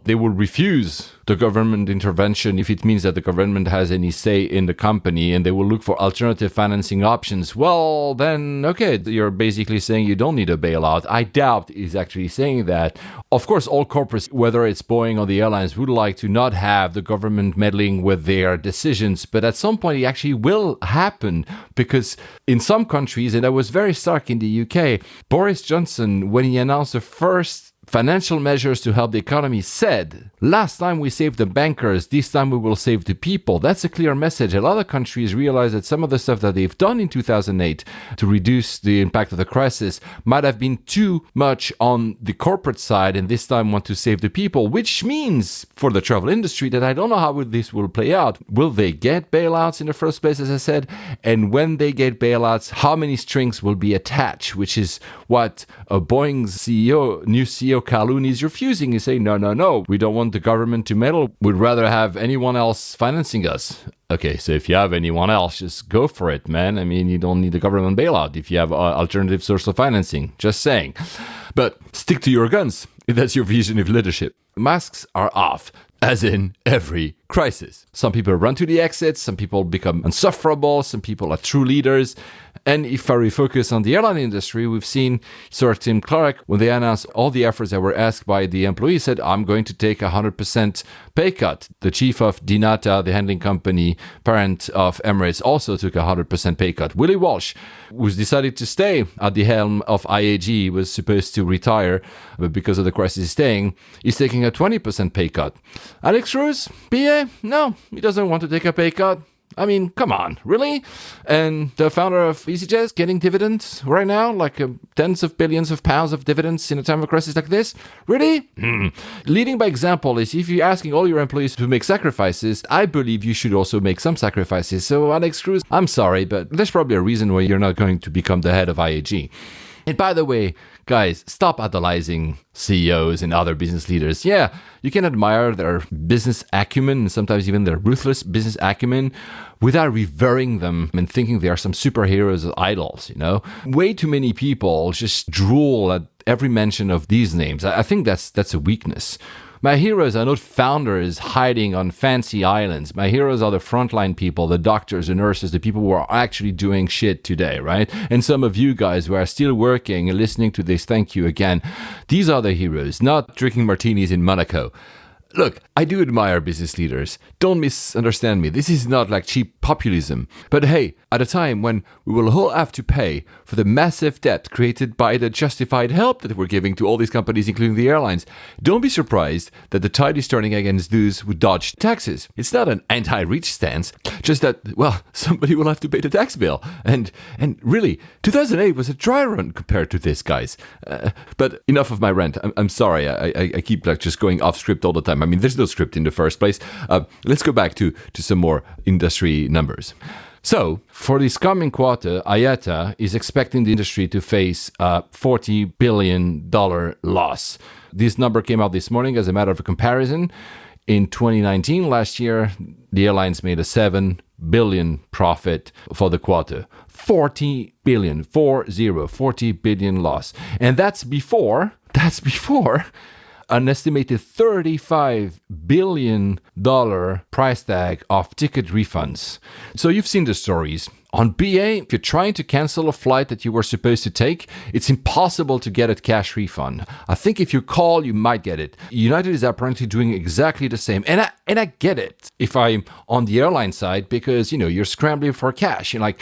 they will refuse the government intervention if it means that the government has any say in the company, and they will look for alternative financing options. Well, then, okay, you're basically saying you don't need a bailout. I doubt he's actually saying that. Of course, all corporates, whether it's Boeing or the airlines, would like to not have the government meddling with their decisions, but at some point it actually will happen, because in some countries, and that was very stark in the UK, Boris Johnson, when he announced the first financial measures to help the economy said, last time we saved the bankers, this time we will save the people. That's a clear message. A lot of countries realize that some of the stuff that they've done in 2008 to reduce the impact of the crisis might have been too much on the corporate side, and this time want to save the people, which means for the travel industry that I don't know how this will play out. Will they get bailouts in the first place, as I said? And when they get bailouts, how many strings will be attached, which is what Boeing's new CEO Kaloun is refusing. He's saying, no, we don't want the government to meddle. We'd rather have anyone else financing us. Okay, so if you have anyone else, just go for it, man. I mean, you don't need a government bailout if you have alternative source of financing. Just saying. But stick to your guns if that's your vision of leadership. Masks are off, as in every crisis. Some people run to the exits, some people become insufferable, some people are true leaders. And if I refocus on the airline industry, we've seen Sir Tim Clark, when they announced all the efforts that were asked by the employees, said, I'm going to take 100% pay cut. The chief of Dinata, the handling company, parent of Emirates, also took 100% pay cut. Willie Walsh, who's decided to stay at the helm of IAG, was supposed to retire, but because of the crisis he's staying, he's taking a 20% pay cut. Alex Roos, BA, no, he doesn't want to take a pay cut. I mean, come on, really? And the founder of EasyJet getting dividends right now, like tens of billions of pounds of dividends in a time of crisis like this? Really? Leading by example is if you're asking all your employees to make sacrifices, I believe you should also make some sacrifices. So Alex Cruz, I'm sorry, but there's probably a reason why you're not going to become the head of IAG. And by the way, guys, stop idolizing CEOs and other business leaders. Yeah, you can admire their business acumen and sometimes even their ruthless business acumen without revering them and thinking they are some superheroes or idols, you know? Way too many people just drool at every mention of these names. I think that's a weakness. My heroes are not founders hiding on fancy islands. My heroes are the frontline people, the doctors, the nurses, the people who are actually doing shit today, right? And some of you guys who are still working and listening to this, thank you again. These are the heroes, not drinking martinis in Monaco. Look, I do admire business leaders. Don't misunderstand me. This is not like cheap populism. But hey, at a time when we will all have to pay for the massive debt created by the justified help that we're giving to all these companies, including the airlines, don't be surprised that the tide is turning against those who dodge taxes. It's not an anti-rich stance, just that, well, somebody will have to pay the tax bill. And really, 2008 was a dry run compared to this, guys. But enough of my rant. I'm sorry. I keep like just going off script all the time. I mean, there's no script in the first place. Let's go back to some more industry numbers. So, for this coming quarter, IATA is expecting the industry to face a $40 billion loss. This number came out this morning as a matter of comparison. In 2019, last year, the airlines made a $7 billion profit for the quarter. 40 billion loss. And that's before an estimated $35 billion price tag of ticket refunds. So you've seen the stories. On BA, if you're trying to cancel a flight that you were supposed to take, it's impossible to get a cash refund. I think if you call, you might get it. United is apparently doing exactly the same. And I get it if I'm on the airline side because, you know, you're scrambling for cash. Like,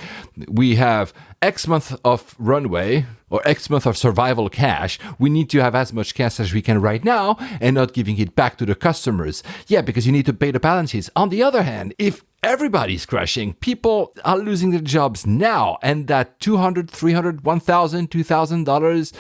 we have X month of runway or X month of survival cash. We need to have as much cash as we can right now and not giving it back to the customers. Yeah, because you need to pay the balances. On the other hand, if everybody's crashing, people are losing their jobs now, and that $200, $300, $1,000, $2,000,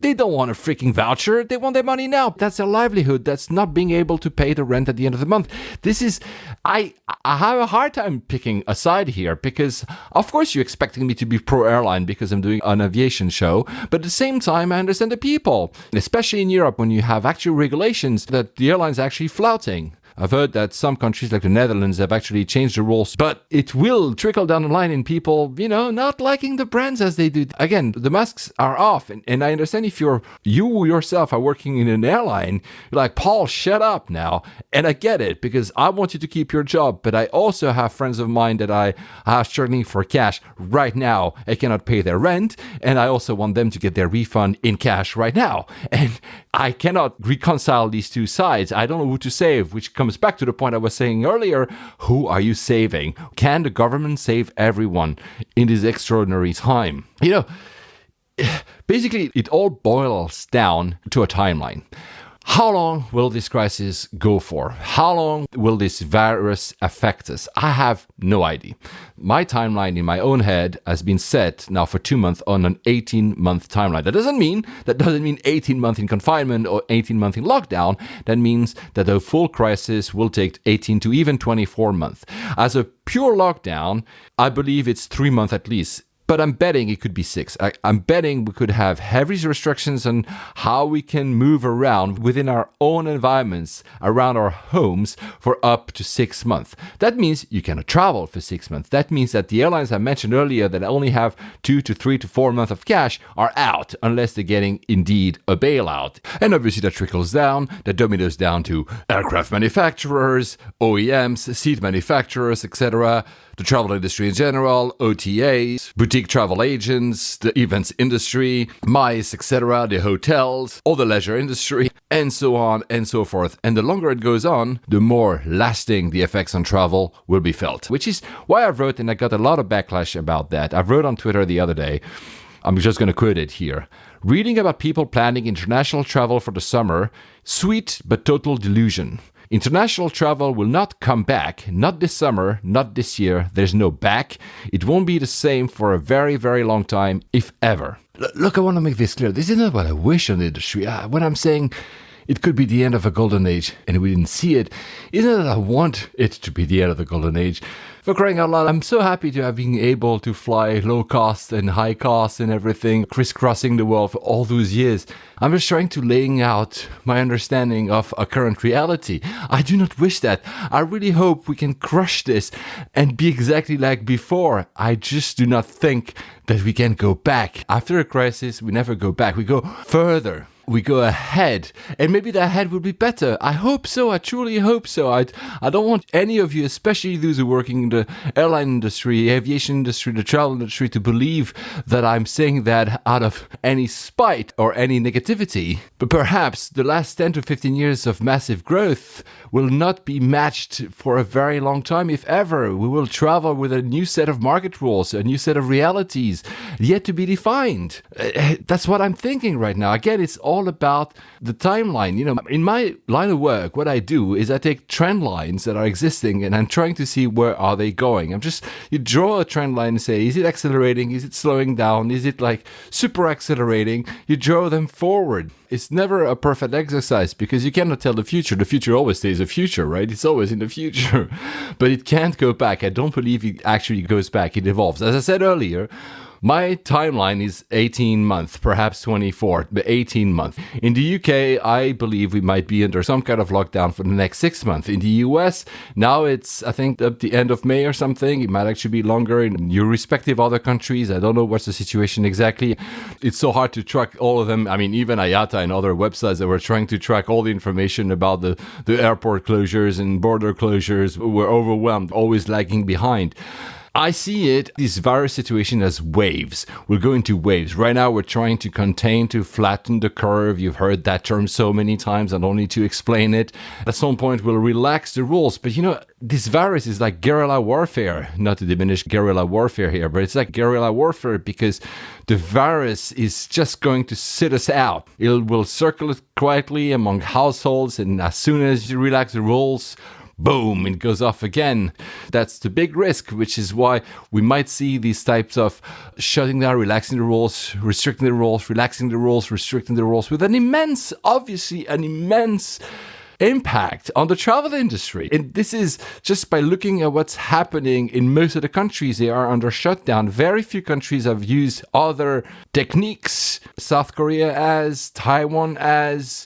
they don't want a freaking voucher. They want their money now. That's their livelihood. That's not being able to pay the rent at the end of the month. This is, I have a hard time picking a side here because, of course, you're expecting me to be pro-airline because I'm doing an aviation show. But at the same time, I understand the people, especially in Europe when you have actual regulations that the airlines are actually flouting. I've heard that some countries like the Netherlands have actually changed the rules, but it will trickle down the line in people, you know, not liking the brands as they do. Again, the masks are off. And I understand if you yourself are working in an airline, you're like, Paul, shut up now. And I get it because I want you to keep your job. But I also have friends of mine that I are struggling for cash right now. I cannot pay their rent. And I also want them to get their refund in cash right now. And I cannot reconcile these two sides. I don't know who to save, which comes back to the point I was saying earlier. Who are you saving? Can the government save everyone in this extraordinary time? You know, Basically, it all boils down to a timeline. How long will this crisis go for? How long will this virus affect us? I have no idea. My timeline in my own head has been set now for 2 months on an 18-month timeline. That doesn't mean 18 months in confinement or 18 months in lockdown. That means that the full crisis will take 18 to even 24 months. As a pure lockdown, I believe it's 3 months at least. But I'm betting it could be 6. I'm betting we could have heavy restrictions on how we can move around within our own environments, around our homes, for up to 6 months. That means you cannot travel for 6 months. That means that the airlines I mentioned earlier that only have 2 to 3 to 4 months of cash are out unless they're getting indeed a bailout. And obviously that trickles down, that dominoes down to aircraft manufacturers, OEMs, seat manufacturers, etc., the travel industry in general, OTAs, boutique travel agents, the events industry, MICE, etc., the hotels, all the leisure industry, and so on and so forth. And the longer it goes on, the more lasting the effects on travel will be felt, which is why I wrote, and I got a lot of backlash about that. I wrote on Twitter the other day, I'm just going to quote it here. Reading about people planning international travel for the summer, sweet but total delusion. International travel will not come back, not this summer, not this year. There's no back. It won't be the same for a very, very long time, if ever. Look, I want to make this clear. This isn't what I wish on the industry. When I'm saying it could be the end of a golden age and we didn't see it, isn't that I want it to be the end of the golden age? For crying out loud, I'm so happy to have been able to fly low cost and high cost and everything, crisscrossing the world for all those years. I'm just trying to laying out my understanding of a current reality. I do not wish that. I really hope we can crush this and be exactly like before. I just do not think that we can go back. After a crisis, we never go back. We go further. We go ahead, and maybe the ahead will be better. I hope so. I truly hope so. I don't want any of you, especially those who are working in the airline industry, aviation industry, the travel industry, to believe that I'm saying that out of any spite or any negativity. But perhaps the last 10 to 15 years of massive growth will not be matched for a very long time, if ever. We will travel with a new set of market rules, a new set of realities, yet to be defined. That's what I'm thinking right now. Again, it's all about the timeline. You know, in my line of work, what I do is I take trend lines that are existing and I'm trying to see where are they going. You draw a trend line and say, is it accelerating? Is it slowing down? Is it like super accelerating? You draw them forward. It's never a perfect exercise because you cannot tell the future. The future always stays a future, right? It's always in the future, but it can't go back. I don't believe it actually goes back. It evolves. As I said earlier, my timeline is 18 months, perhaps 24, but 18 months. In the UK, I believe we might be under some kind of lockdown for the next 6 months. In the US, now it's, I think, up the end of May or something. It might actually be longer in your respective other countries. I don't know what's the situation exactly. It's so hard to track all of them. I mean, even IATA and other websites that were trying to track all the information about the airport closures and border closures were overwhelmed, always lagging behind. I see it, this virus situation, as waves. We'll go into waves. Right now, we're trying to contain, to flatten the curve. You've heard that term so many times. I don't need to explain it. At some point, we'll relax the rules. But, you know, this virus is like guerrilla warfare. Not to diminish guerrilla warfare here, but it's like guerrilla warfare because the virus is just going to sit us out. It will circulate quietly among households, and as soon as you relax the rules, boom, it goes off again. That's the big risk, which is why we might see these types of shutting down, relaxing the rules, restricting the rules, relaxing the rules, restricting the rules, with an immense impact on the travel industry. And this is just by looking at what's happening in most of the countries. They are under shutdown. Very few countries have used other techniques. South Korea has, Taiwan has,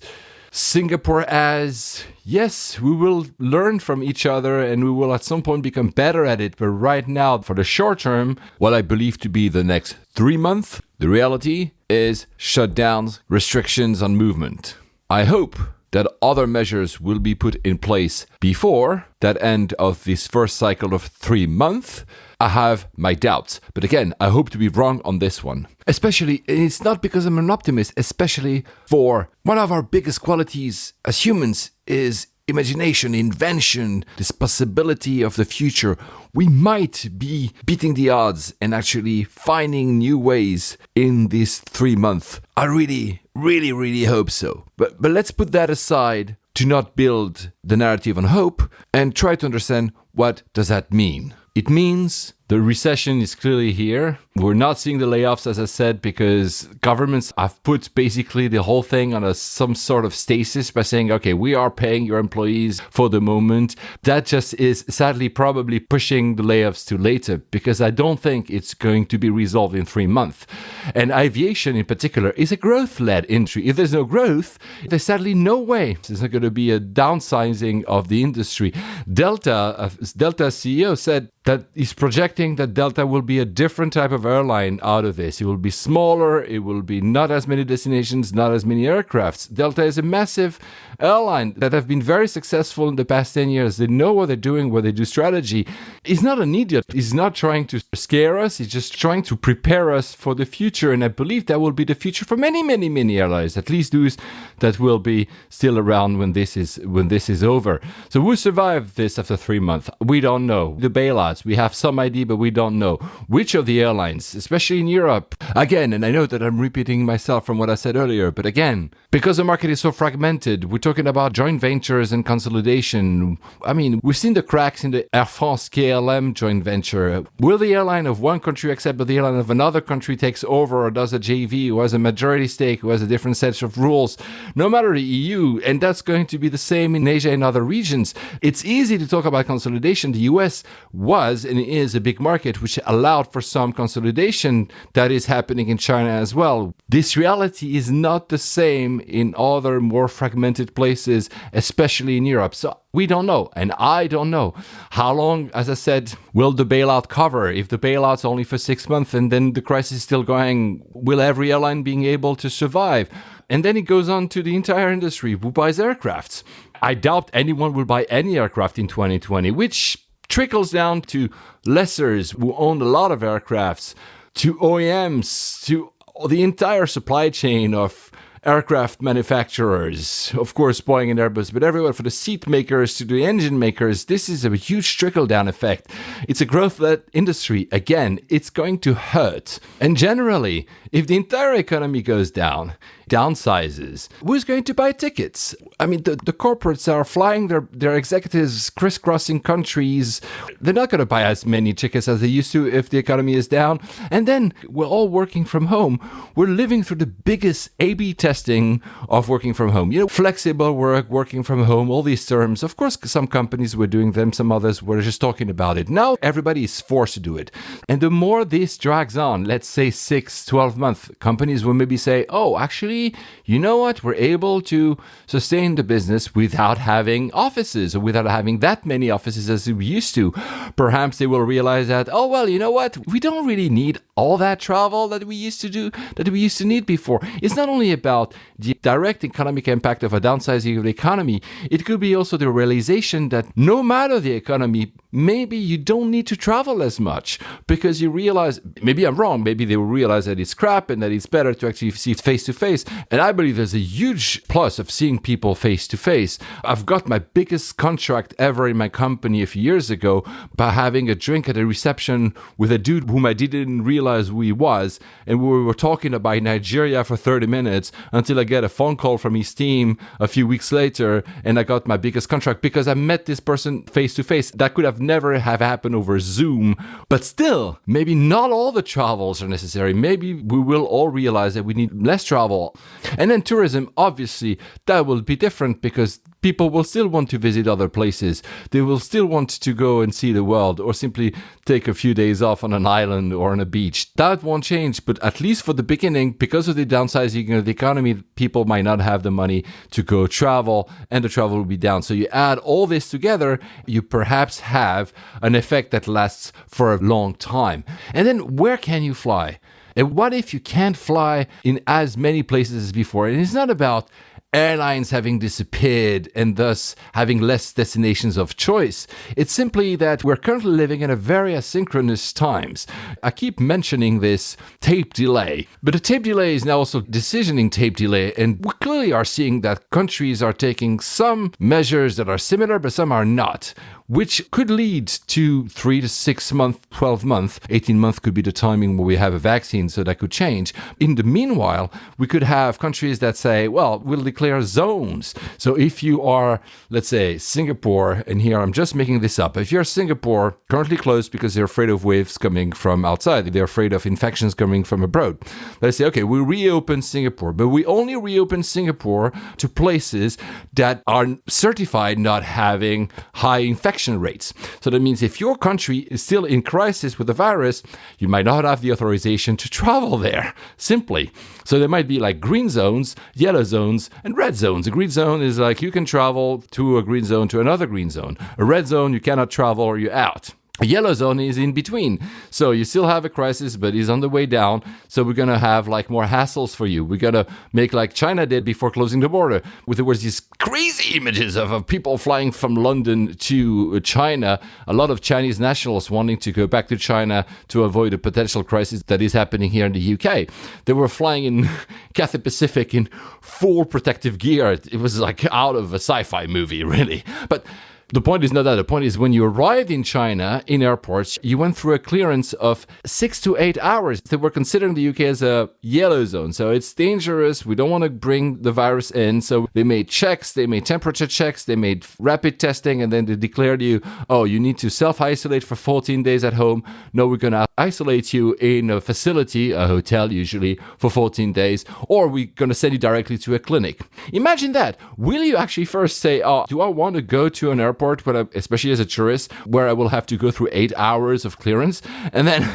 Singapore as. Yes, we will learn from each other and we will at some point become better at it. But right now, for the short term, what I believe to be the next 3 months, the reality is shutdowns, restrictions on movement. I hope that other measures will be put in place before that end of this first cycle of 3 months. I have my doubts. But again, I hope to be wrong on this one. Especially, it's not because I'm an optimist, especially for one of our biggest qualities as humans is imagination, invention, this possibility of the future, we might be beating the odds and actually finding new ways in this 3 months. I really, really, really hope so. But let's put that aside to not build the narrative on hope and try to understand what does that mean. It means the recession is clearly here. We're not seeing the layoffs, as I said, because governments have put basically the whole thing on some sort of stasis by saying, okay, we are paying your employees for the moment. That just is sadly probably pushing the layoffs to later, because I don't think it's going to be resolved in 3 months. And aviation in particular is a growth-led industry. If there's no growth, there's sadly no way there's not going to be a downsizing of the industry. Delta CEO said that he's projecting that Delta will be a different type of airline out of this. It will be smaller. It will be not as many destinations, not as many aircrafts. Delta is a massive airline that have been very successful in the past 10 years. They know what they're doing, what they do strategy. He's not an idiot. He's not trying to scare us. He's just trying to prepare us for the future. And I believe that will be the future for many, many, many airlines, at least those that will be still around when this is over. So we'll survive this after 3 months. We don't know. The bailouts, we have some idea, but we don't know which of the airlines, especially in Europe. Again, and I know that I'm repeating myself from what I said earlier, but again, because the market is so fragmented, we're talking about joint ventures and consolidation. I mean, we've seen the cracks in the Air France KLM joint venture. Will the airline of one country accept that the airline of another country takes over or does a JV, who has a majority stake, who has a different set of rules? No matter the EU, and that's going to be the same in Asia and other regions. It's easy to talk about consolidation. The US was and is a big market, which allowed for some consolidation that is happening in China as well. This reality is not the same in other more fragmented places, especially in Europe. So we don't know, and I don't know. How long, as I said, will the bailout cover? If the bailout's only for 6 months and then the crisis is still going, will every airline be able to survive? And then it goes on to the entire industry. Who buys aircrafts? I doubt anyone will buy any aircraft in 2020, which trickles down to lessors who own a lot of aircrafts, to OEMs, to the entire supply chain of aircraft manufacturers, of course, Boeing and Airbus, but everywhere, for the seat makers to the engine makers. This is a huge trickle-down effect. It's a growth-led industry. Again, it's going to hurt. And generally, if the entire economy goes down, downsizes, who's going to buy tickets? I mean, the corporates are flying their executives crisscrossing countries. They're not going to buy as many tickets as they used to if the economy is down. And then we're all working from home. We're living through the biggest A/B testing of working from home. You know, flexible work, working from home, all these terms. Of course, some companies were doing them, some others were just talking about it. Now everybody is forced to do it. And the more this drags on, let's say 6, 12 months, companies will maybe say, oh, actually, you know what? We're able to sustain the business without having offices or without having that many offices as we used to. Perhaps they will realize that, oh, well, you know what? We don't really need all that travel that we used to do, that we used to need before. It's not only about the direct economic impact of a downsizing of the economy. It could be also the realization that no matter the economy, maybe you don't need to travel as much because you realize, maybe I'm wrong, maybe they will realize that it's crap and that it's better to actually see face to face. And I believe there's a huge plus of seeing people face to face. I've got my biggest contract ever in my company a few years ago by having a drink at a reception with a dude whom I didn't realize who he was. And we were talking about Nigeria for 30 minutes until I get a phone call from his team a few weeks later. And I got my biggest contract because I met this person face to face. That could have never have happened over Zoom. But still, maybe not all the travels are necessary. Maybe we will all realize that we need less travel. And then tourism, obviously, that will be different because people will still want to visit other places. They will still want to go and see the world or simply take a few days off on an island or on a beach. That won't change, but at least for the beginning, because of the downsizing of the economy, people might not have the money to go travel and the travel will be down. So you add all this together, you perhaps have an effect that lasts for a long time. And then where can you fly? And what if you can't fly in as many places as before? And it's not about airlines having disappeared and thus having less destinations of choice. It's simply that we're currently living in a very asynchronous times. I keep mentioning this tape delay, but the tape delay is now also decisioning tape delay, and we clearly are seeing that countries are taking some measures that are similar, but some are not, which could lead to 3 to 6 months, 12 months, 18 months could be the timing where we have a vaccine, so that could change. In the meanwhile, we could have countries that say, well, we'll declare zones. So if you are, let's say, Singapore, and here I'm just making this up, if you're Singapore, currently closed because they're afraid of waves coming from outside, they're afraid of infections coming from abroad. Let's say, okay, we reopen Singapore, but we only reopen Singapore to places that are certified not having high infection rates. So that means if your country is still in crisis with the virus, you might not have the authorization to travel there, simply. So there might be like green zones, yellow zones, and red zones. A green zone is like you can travel to a green zone to another green zone. A red zone, you cannot travel or you're out. A yellow zone is in between. So you still have a crisis, but it's on the way down. So we're going to have like more hassles for you. We're going to make like China did before closing the border. There was these crazy images of people flying from London to China. A lot of Chinese nationals wanting to go back to China to avoid a potential crisis that is happening here in the UK. They were flying in Cathay Pacific in full protective gear. It was like out of a sci-fi movie, really. But the point is not that. The point is when you arrived in China, in airports, you went through a clearance of 6 to 8 hours. They were considering the UK as a yellow zone. So it's dangerous. We don't want to bring the virus in. So they made checks. They made temperature checks. They made rapid testing. And then they declared you, oh, you need to self-isolate for 14 days at home. No, we're going to isolate you in a facility, a hotel usually, for 14 days. Or we're going to send you directly to a clinic. Imagine that. Will you actually first say, oh, do I want to go to an airport, especially as a tourist, where I will have to go through 8 hours of clearance, and then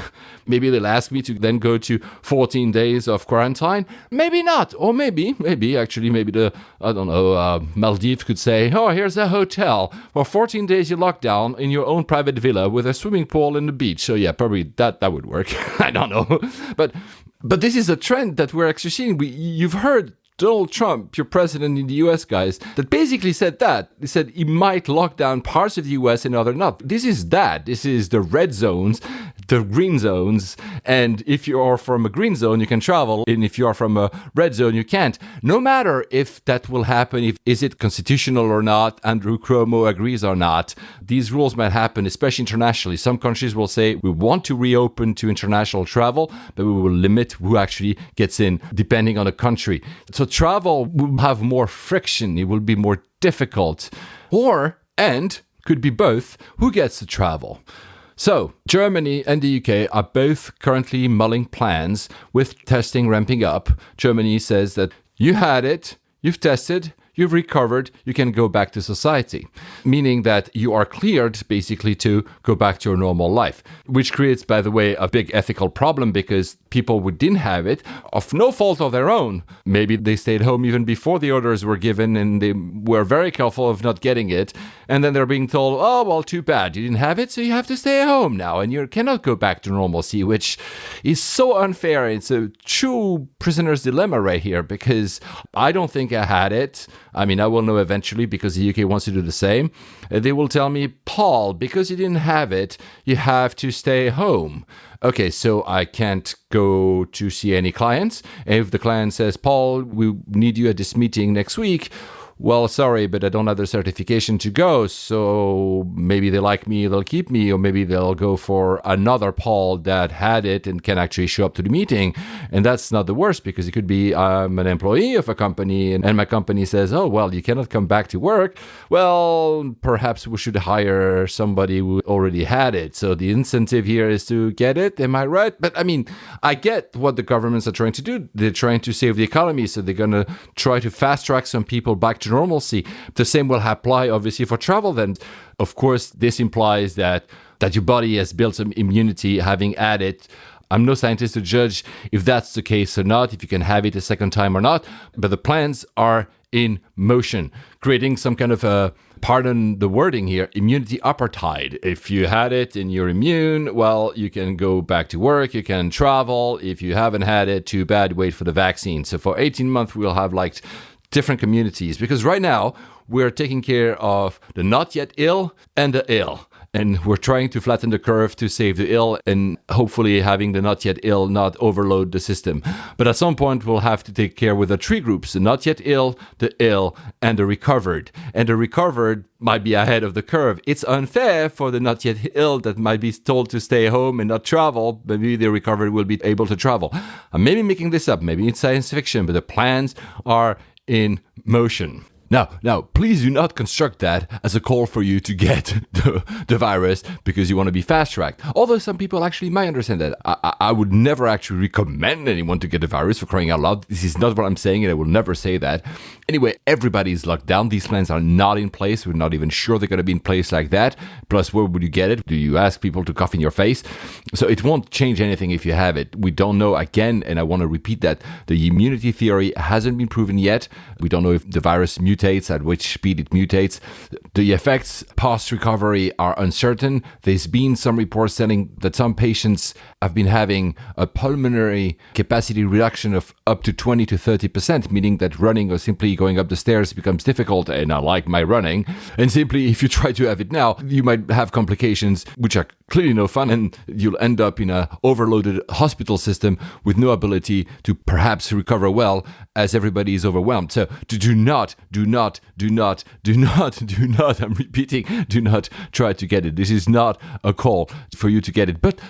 maybe they'll ask me to then go to 14 days of quarantine? Maybe not. Or maybe the, Maldives could say, oh, here's a hotel. For 14 days you lock down in your own private villa with a swimming pool and the beach. So yeah, probably that would work. I don't know. But this is a trend that we're actually seeing. You've heard Donald Trump, your president in the US, guys, that basically said that. He said he might lock down parts of the US and other not. This is that. This is the red zones, the green zones. And if you are from a green zone, you can travel. And if you are from a red zone, you can't. No matter if that will happen, is it constitutional or not, Andrew Cuomo agrees or not, these rules might happen, especially internationally. Some countries will say, we want to reopen to international travel, but we will limit who actually gets in, depending on the country. So travel will have more friction. It will be more difficult. And could be both, who gets to travel? So Germany and the UK are both currently mulling plans with testing ramping up. Germany says that you had it, you've tested, you've recovered, you can go back to society. Meaning that you are cleared basically to go back to your normal life, which creates, by the way, a big ethical problem because people who didn't have it, of no fault of their own, maybe they stayed home even before the orders were given and they were very careful of not getting it. And then they're being told, oh, well, too bad. You didn't have it, so you have to stay at home now. And you cannot go back to normalcy, which is so unfair. It's a true prisoner's dilemma right here because I don't think I had it. I mean, I will know eventually because the UK wants to do the same. They will tell me, Paul, because you didn't have it, you have to stay home. Okay, so I can't go to see any clients. If the client says, Paul, we need you at this meeting next week, well, sorry, but I don't have the certification to go. So maybe they like me, they'll keep me, or maybe they'll go for another Paul that had it and can actually show up to the meeting. And that's not the worst because it could be I'm an employee of a company and my company says, oh, well, you cannot come back to work. Well, perhaps we should hire somebody who already had it. So the incentive here is to get it. Am I right? But I mean, I get what the governments are trying to do. They're trying to save the economy. So they're going to try to fast track some people back to normalcy. The same will apply, obviously, for travel then. Of course, this implies that your body has built some immunity having had it. I'm no scientist to judge if that's the case or not, if you can have it a second time or not, but the plans are in motion, creating some kind of a, pardon the wording here, immunity apartheid. If you had it and you're immune, well, you can go back to work, you can travel. If you haven't had it, too bad, wait for the vaccine. So for 18 months, we'll have like different communities, because right now we're taking care of the not yet ill and the ill. And we're trying to flatten the curve to save the ill and hopefully having the not yet ill not overload the system. But at some point, we'll have to take care with the three groups, the not yet ill, the ill, and the recovered. And the recovered might be ahead of the curve. It's unfair for the not yet ill that might be told to stay home and not travel. Maybe the recovered will be able to travel. I'm maybe making this up. Maybe it's science fiction, but the plans are in motion. Now, please do not construct that as a call for you to get the virus because you want to be fast-tracked. Although some people actually might understand that. I would never actually recommend anyone to get the virus, for crying out loud. This is not what I'm saying, and I will never say that. Anyway, everybody is locked down. These plans are not in place. We're not even sure they're going to be in place like that. Plus, where would you get it? Do you ask people to cough in your face? So it won't change anything if you have it. We don't know, again, and I want to repeat that, the immunity theory hasn't been proven yet. We don't know if the virus mutates, at which speed it mutates. The effects post-recovery are uncertain. There's been some reports saying that some patients have been having a pulmonary capacity reduction of up to 20 to 30%, meaning that running or simply going up the stairs becomes difficult, and I like my running. And simply, if you try to have it now, you might have complications, which are clearly no fun, and you'll end up in a overloaded hospital system with no ability to perhaps recover well as everybody is overwhelmed. So do not, I'm repeating, do not try to get it. This is not a call for you to get it. But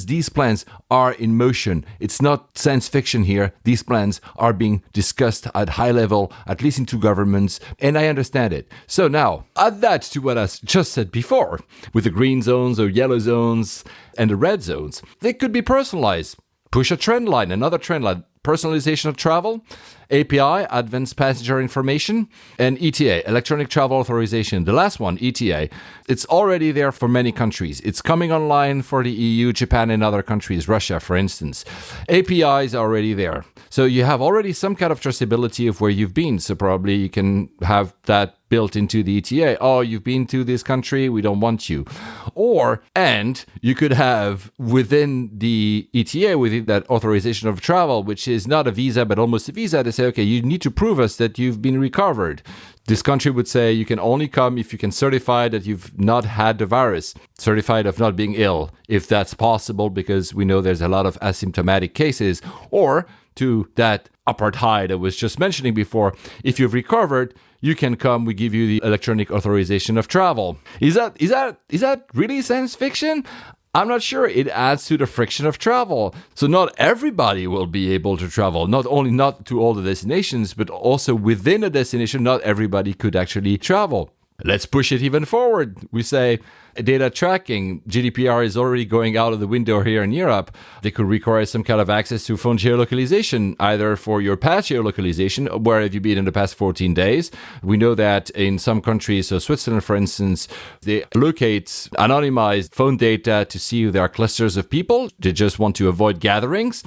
these plans are in motion. It's not science fiction here. These plans are being discussed at high level, at least in two governments, and I understand it. So now, add that to what I just said before, with the green zones or yellow zones and the red zones. They could be personalized. Push a trend line, another trend line. Personalization of travel, API, Advanced Passenger Information, and ETA, Electronic Travel Authorization. The last one, ETA, it's already there for many countries. It's coming online for the EU, Japan, and other countries, Russia, for instance. API is already there. So you have already some kind of traceability of where you've been. So probably you can have that built into the ETA. Oh, you've been to this country, we don't want you. And you could have within the ETA, within that authorization of travel, which is not a visa, but almost a visa, to say, okay, you need to prove us that you've been recovered. This country would say you can only come if you can certify that you've not had the virus, certified of not being ill, if that's possible, because we know there's a lot of asymptomatic cases. Or to that apartheid I was just mentioning before, if you've recovered, you can come, we give you the electronic authorization of travel. Is that really science fiction? I'm not sure. It adds to the friction of travel. So not everybody will be able to travel, not only not to all the destinations, but also within a destination, not everybody could actually travel. Let's push it even forward. We say data tracking. GDPR is already going out of the window here in Europe. They could require some kind of access to phone geolocalization, either for your past geolocalization, where have you been in the past 14 days. We know that in some countries, so Switzerland, for instance, they locate anonymized phone data to see if there are clusters of people. They just want to avoid gatherings.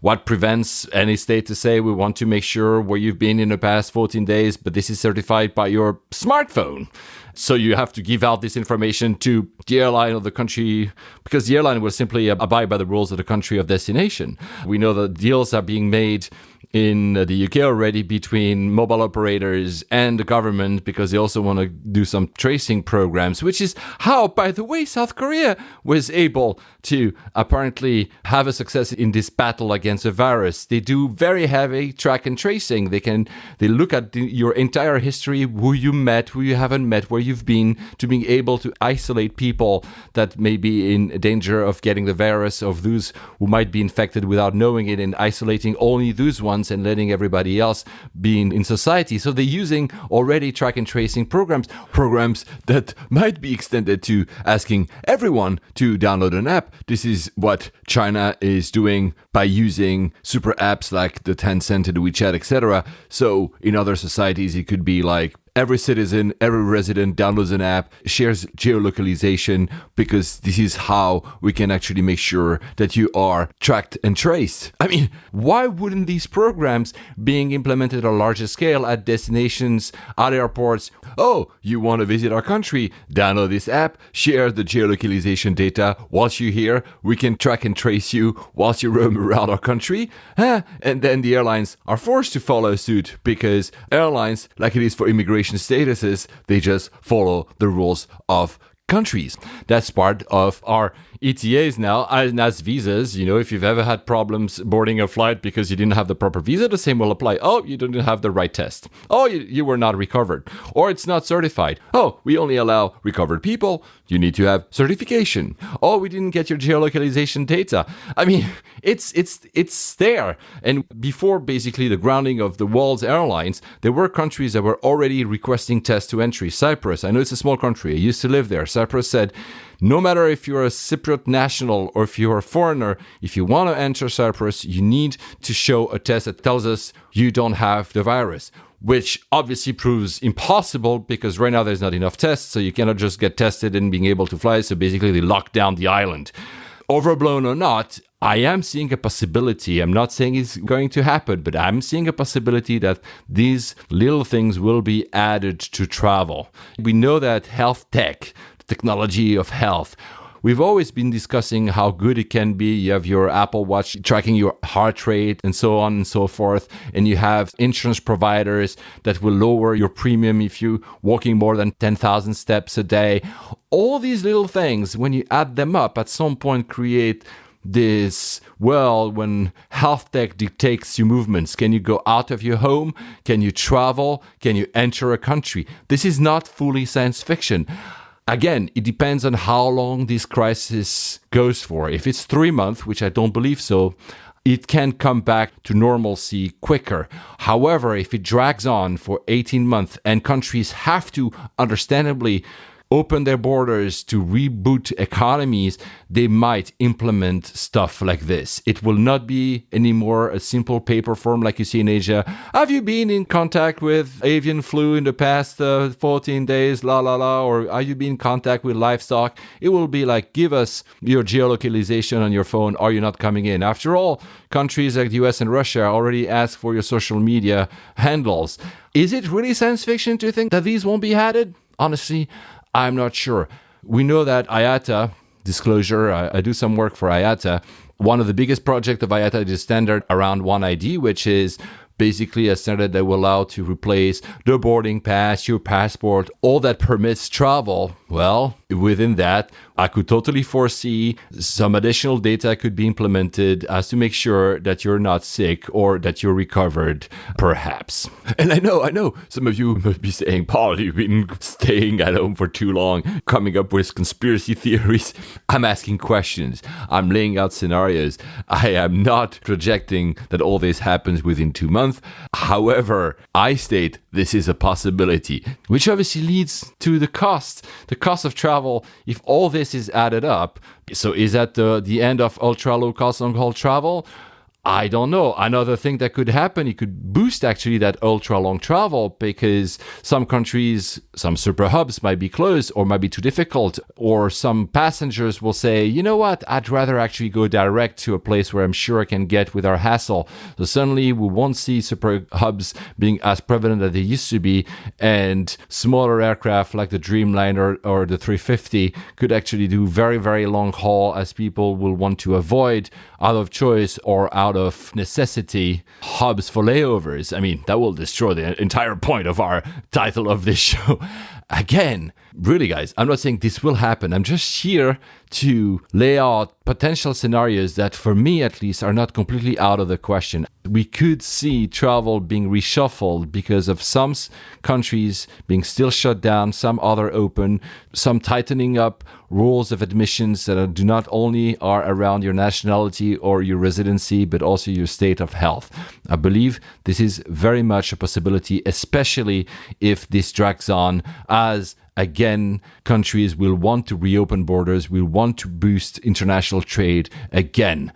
What prevents any state to say, we want to make sure where you've been in the past 14 days, but this is certified by your smartphone. So you have to give out this information to the airline of the country, because the airline will simply abide by the rules of the country of destination. We know that deals are being made in the UK already between mobile operators and the government, because they also want to do some tracing programs, which is how, by the way, South Korea was able to apparently have a success in this battle against the virus. They do very heavy track and tracing. They look at your entire history, who you met, who you haven't met, where you've been, to being able to isolate people that may be in danger of getting the virus, of those who might be infected without knowing it, and isolating only those ones and letting everybody else be in society. So they're using already track and tracing programs that might be extended to asking everyone to download an app. This is what China is doing by using super apps like the Tencent and the WeChat, etc. So in other societies, it could be like every citizen, every resident downloads an app, shares geolocalization, because this is how we can actually make sure that you are tracked and traced. I mean, why wouldn't these programs being implemented on a larger scale at destinations, at airports? Oh, you want to visit our country? Download this app, share the geolocalization data. Whilst you're here, we can track and trace you whilst you roam around our country. And then the airlines are forced to follow suit, because airlines, like it is for immigration statuses, they just follow the rules of countries. That's part of our ETAs now, and as visas. If you've ever had problems boarding a flight because you didn't have the proper visa, the same will apply. Oh, you didn't have the right test. Oh, you were not recovered. Or it's not certified. Oh, we only allow recovered people. You need to have certification. Oh, we didn't get your geolocalization data. I mean, it's there. And before basically the grounding of the world's airlines, there were countries that were already requesting tests to entry. Cyprus, I know it's a small country. I used to live there. Cyprus said, no matter if you're a Cypriot national or if you're a foreigner, if you want to enter Cyprus, you need to show a test that tells us you don't have the virus, which obviously proves impossible because right now there's not enough tests, so you cannot just get tested and being able to fly. So basically they lock down the island. Overblown or not, I am seeing a possibility. I'm not saying it's going to happen, but I'm seeing a possibility that these little things will be added to travel. We know that health tech, technology of health, we've always been discussing how good it can be. You have your Apple Watch tracking your heart rate and so on and so forth. And you have insurance providers that will lower your premium if you're walking more than 10,000 steps a day. All these little things, when you add them up, at some point create this world when health tech dictates your movements. Can you go out of your home? Can you travel? Can you enter a country? This is not fully science fiction. Again, it depends on how long this crisis goes for. If it's 3 months, which I don't believe so, it can come back to normalcy quicker. However, if it drags on for 18 months and countries have to understandably open their borders to reboot economies, they might implement stuff like this. It will not be anymore a simple paper form like you see in Asia. Have you been in contact with avian flu in the past 14 days, or have you been in contact with livestock? It will be like, give us your geolocalization on your phone, or you're not coming in. After all, countries like the US and Russia already ask for your social media handles. Is it really science fiction to think that these won't be added? Honestly, I'm not sure. We know that IATA, disclosure, I do some work for IATA. One of the biggest projects of IATA is standard around One ID, which is basically a standard that will allow to replace the boarding pass, your passport, all that permits travel. Well, within that, I could totally foresee some additional data could be implemented as to make sure that you're not sick or that you're recovered, perhaps. And I know, some of you must be saying, Paul, you've been staying at home for too long, coming up with conspiracy theories. I'm asking questions. I'm laying out scenarios. I am not projecting that all this happens within 2 months. However, I state this is a possibility, which obviously leads to the cost of travel. If all this is added up, so is that the end of ultra low cost long haul travel? I don't know. Another thing that could happen, it could boost actually that ultra long travel, because some countries, some super hubs might be closed or might be too difficult, or some passengers will say, you know what, I'd rather actually go direct to a place where I'm sure I can get without hassle. So suddenly we won't see super hubs being as prevalent as they used to be, and smaller aircraft like the Dreamliner or the 350 could actually do very, very long haul, as people will want to avoid out of choice or out of necessity hubs for layovers. I mean, that will destroy the entire point of our title of this show. Again, really, guys, I'm not saying this will happen. I'm just here to lay out potential scenarios that, for me at least, are not completely out of the question. We could see travel being reshuffled because of some countries being still shut down, some other open, some tightening up rules of admissions that do not only are around your nationality or your residency, but also your state of health. I believe this is very much a possibility, especially if this drags on, as again, countries will want to reopen borders, will want to boost international trade again.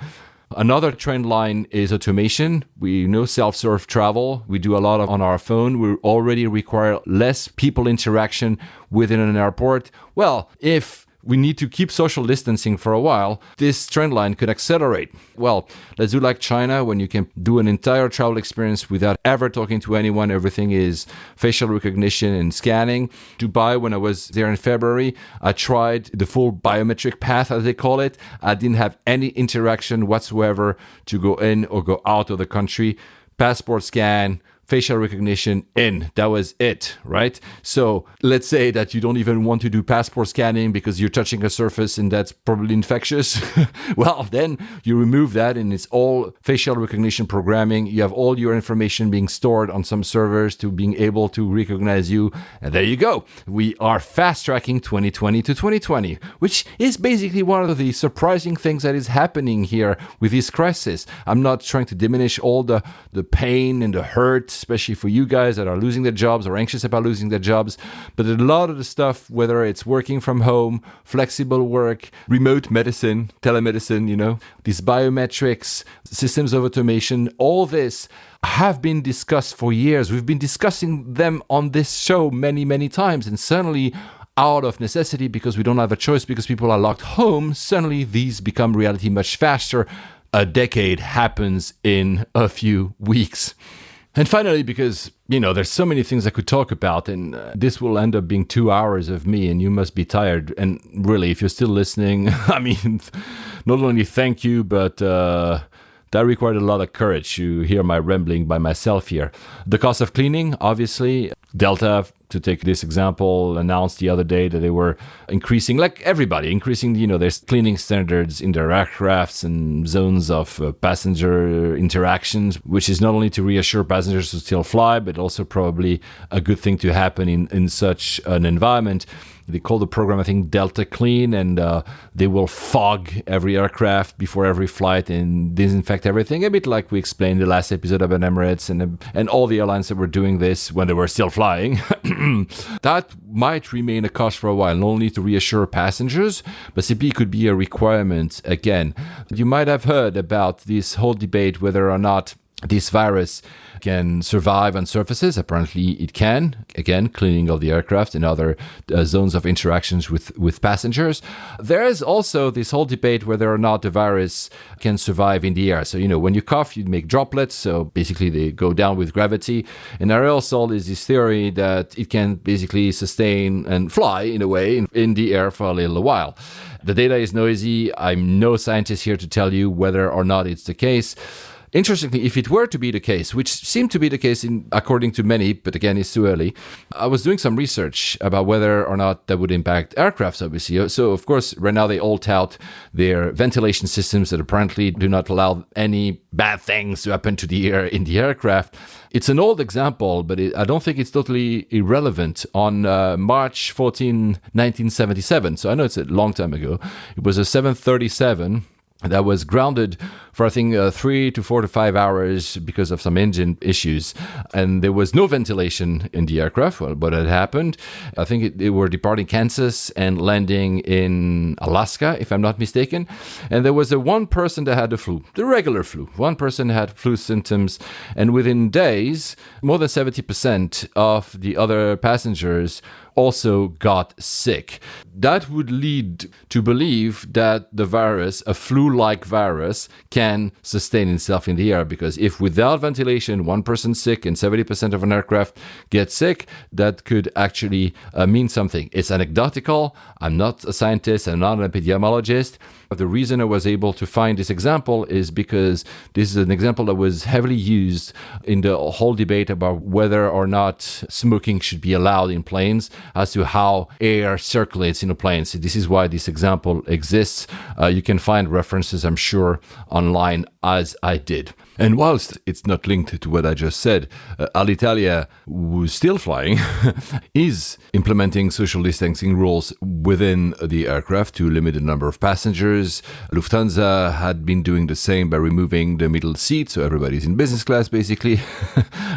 Another trend line is automation. We know self-serve travel. We do a lot on our phone. We already require less people interaction within an airport. Well, if we need to keep social distancing for a while, this trend line could accelerate. Well, let's do like China, when you can do an entire travel experience without ever talking to anyone. Everything is facial recognition and scanning. Dubai, when I was there in February, I tried the full biometric path, as they call it. I didn't have any interaction whatsoever to go in or go out of the country. Passport scan, facial recognition, in. That was it, right? So let's say that you don't even want to do passport scanning because you're touching a surface and that's probably infectious. Well, then you remove that and it's all facial recognition programming. You have all your information being stored on some servers to being able to recognize you. And there you go. We are fast tracking 2020 to 2020, which is basically one of the surprising things that is happening here with this crisis. I'm not trying to diminish all the pain and the hurt, especially for you guys that are losing their jobs or anxious about losing their jobs. But a lot of the stuff, whether it's working from home, flexible work, remote medicine, telemedicine, these biometrics, systems of automation, all this have been discussed for years. We've been discussing them on this show many, many times. And suddenly, out of necessity, because we don't have a choice, because people are locked home, suddenly these become reality much faster. A decade happens in a few weeks. And finally, because, there's so many things I could talk about, and this will end up being 2 hours of me, and you must be tired. And really, if you're still listening, not only thank you, but that required a lot of courage to hear my rambling by myself here. The cost of cleaning, obviously. Delta, to take this example, announced the other day that they were increasing, like everybody, their cleaning standards in their aircrafts and zones of passenger interactions, which is not only to reassure passengers to still fly, but also probably a good thing to happen in such an environment. They call the program, I think, Delta Clean, and they will fog every aircraft before every flight and disinfect everything, a bit like we explained in the last episode about Emirates and all the airlines that were doing this when they were still flying. That might remain a cost for a while, not only to reassure passengers, but simply could be a requirement again. You might have heard about this whole debate whether or not this virus can survive on surfaces. Apparently it can. Again, cleaning of the aircraft and other zones of interactions with passengers. There is also this whole debate whether or not the virus can survive in the air. So, when you cough, you make droplets. So basically they go down with gravity. And aerosol is this theory that it can basically sustain and fly in a way in the air for a little while. The data is noisy. I'm no scientist here to tell you whether or not it's the case. Interestingly, if it were to be the case, which seemed to be the case according to many, but again, it's too early, I was doing some research about whether or not that would impact aircrafts, obviously. So, of course, right now they all tout their ventilation systems that apparently do not allow any bad things to happen to the air in the aircraft. It's an old example, but I don't think it's totally irrelevant. On March 14, 1977, so I know it's a long time ago, it was a 737 that was grounded for, I think, 3 to 4 to 5 hours because of some engine issues. And there was no ventilation in the aircraft. Well, what had happened, I think they were departing Kansas and landing in Alaska, if I'm not mistaken. And there was one person that had the flu, the regular flu. One person had flu symptoms. And within days, more than 70% of the other passengers also got sick. That would lead to believe that the virus, a flu-like virus, can sustain itself in the air, because if without ventilation, one person's sick and 70% of an aircraft gets sick, that could actually mean something. It's anecdotal. I'm not a scientist. I'm not an epidemiologist. But the reason I was able to find this example is because this is an example that was heavily used in the whole debate about whether or not smoking should be allowed in planes, as to how air circulates in a plane. So this is why this example exists. You can find references, I'm sure, online, as I did. And whilst it's not linked to what I just said, Alitalia, who's still flying, is implementing social distancing rules within the aircraft to limit the number of passengers. Lufthansa had been doing the same by removing the middle seat, so everybody's in business class, basically,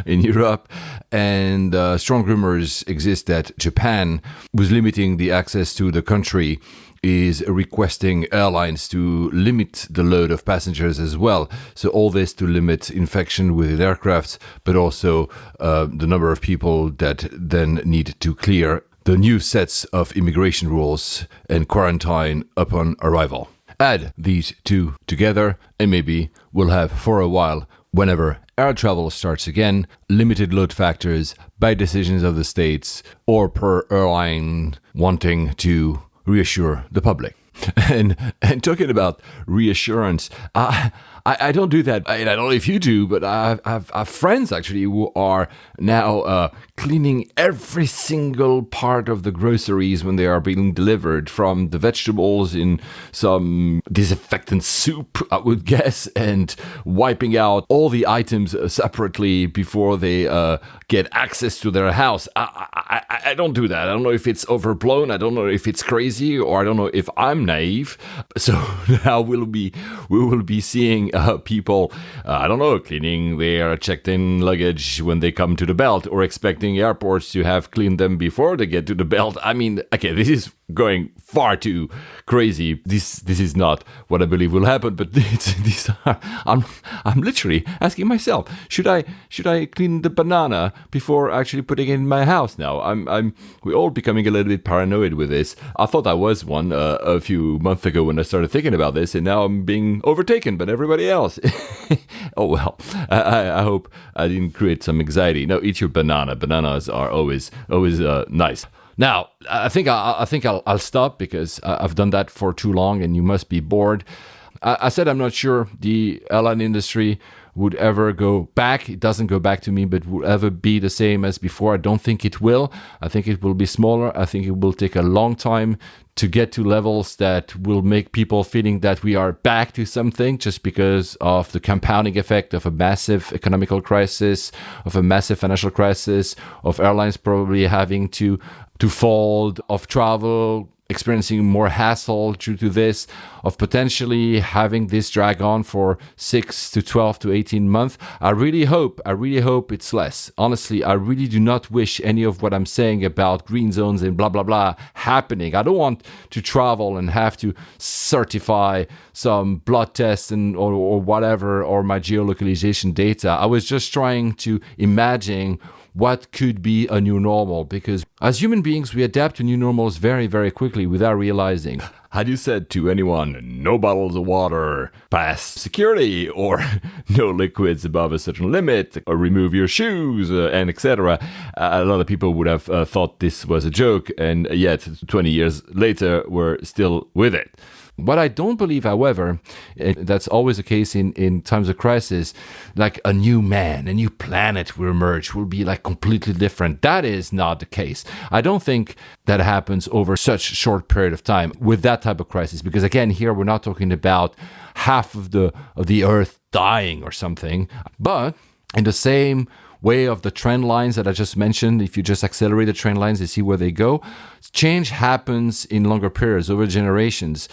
in Europe. And strong rumors exist that Japan Japan, was limiting the access to the country, is requesting airlines to limit the load of passengers as well. So all this to limit infection with aircraft, but also the number of people that then need to clear the new sets of immigration rules and quarantine upon arrival. Add these two together, and maybe we'll have for a while, whenever air travel starts again, limited load factors by decisions of the states or per airline wanting to reassure the public. And talking about reassurance, I don't do that. I don't know if you do, but I have friends actually who are now cleaning every single part of the groceries when they are being delivered, from the vegetables in some disinfectant soup, I would guess, and wiping out all the items separately before they get access to their house. I don't do that. I don't know if it's overblown. I don't know if it's crazy, or I don't know if I'm naive. So now we will be seeing people, I don't know, cleaning their checked-in luggage when they come to the belt, or expecting airports to have cleaned them before they get to the belt. I mean, okay, this is going far too crazy. This is not what I believe will happen. But I'm literally asking myself, should I clean the banana before actually putting it in my house now? We're all becoming a little bit paranoid with this. I thought I was one a few months ago when I started thinking about this, and now I'm being overtaken by everybody else. Oh well, I hope I didn't create some anxiety. No, eat your banana. Bananas are always nice. Now, I think I'll stop, because I've done that for too long, and you must be bored. I said I'm not sure the airline industry would ever go back. It doesn't go back to me, but will ever be the same as before. I don't think it will. I think it will be smaller. I think it will take a long time to get to levels that will make people feeling that we are back to something, just because of the compounding effect of a massive economical crisis, of a massive financial crisis, of airlines probably having to fold, of travel experiencing more hassle due to this, of potentially having this drag on for 6 to 12 to 18 months. I really hope it's less. Honestly, I really do not wish any of what I'm saying about green zones and blah, blah, blah happening. I don't want to travel and have to certify some blood tests or whatever, or my geolocalization data. I was just trying to imagine what could be a new normal, because as human beings, we adapt to new normals very, very quickly without realizing. Had you said to anyone, no bottles of water past security, or no liquids above a certain limit, or remove your shoes, and etc., a lot of people would have thought this was a joke, and yet 20 years later, we're still with it. What I don't believe, however, and that's always the case in times of crisis, like a new man, a new planet will emerge, will be like completely different. That is not the case. I don't think that happens over such a short period of time with that type of crisis, because again, here we're not talking about half of the earth dying or something, but in the same way of the trend lines that I just mentioned, if you just accelerate the trend lines, you see where they go. Change happens in longer periods, over generations.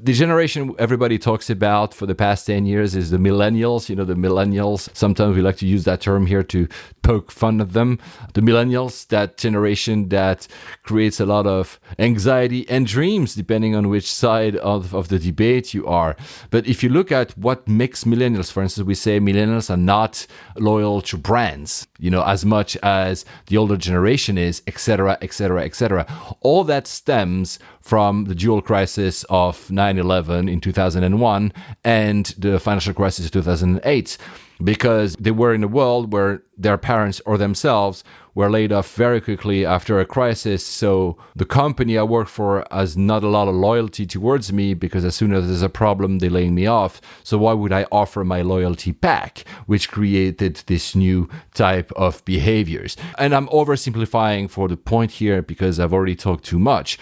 The generation everybody talks about for the past 10 years is the millennials. You know, the millennials, sometimes we like to use that term here to poke fun at them. The millennials, that generation that creates a lot of anxiety and dreams, depending on which side of the debate you are. But if you look at what makes millennials, for instance, we say millennials are not loyal to brands, you know, as much as the older generation is, etc., etc., etc. All that stems from the dual crisis of 9/11 in 2001 and the financial crisis of 2008, because they were in a world where their parents or themselves were laid off very quickly after a crisis. So the company I work for has not a lot of loyalty towards me, because as soon as there's a problem, they lay me off. So why would I offer my loyalty back? Which created this new type of behaviors. And I'm oversimplifying for the point here, because I've already talked too much.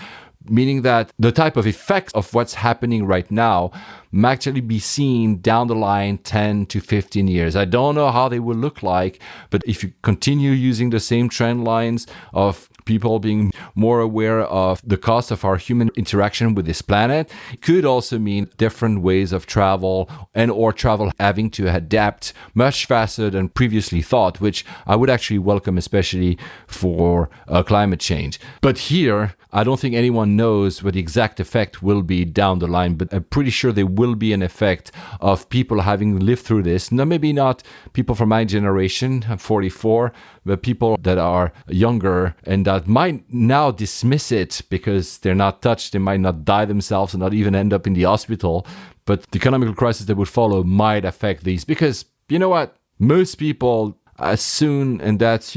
Meaning that the type of effects of what's happening right now may actually be seen down the line 10 to 15 years. I don't know how they will look like, but if you continue using the same trend lines of people being more aware of the cost of our human interaction with this planet. It could also mean different ways of travel and or travel having to adapt much faster than previously thought, which I would actually welcome, especially for climate change. But here, I don't think anyone knows what the exact effect will be down the line, but I'm pretty sure there will be an effect of people having lived through this. Now, maybe not people from my generation, I'm 44, but people that are younger and that might now dismiss it because they're not touched, they might not die themselves and not even end up in the hospital. But the economical crisis that would follow might affect these because, you know what, most people, as soon, and that's,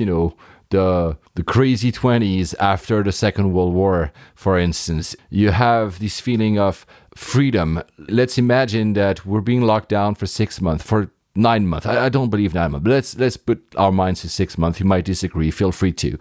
the crazy 20s after the Second World War, for instance, you have this feeling of freedom. Let's imagine that we're being locked down for 6 months, for 9 months. I don't believe 9 months, but let's put our minds to 6 months. You might disagree. Feel free to.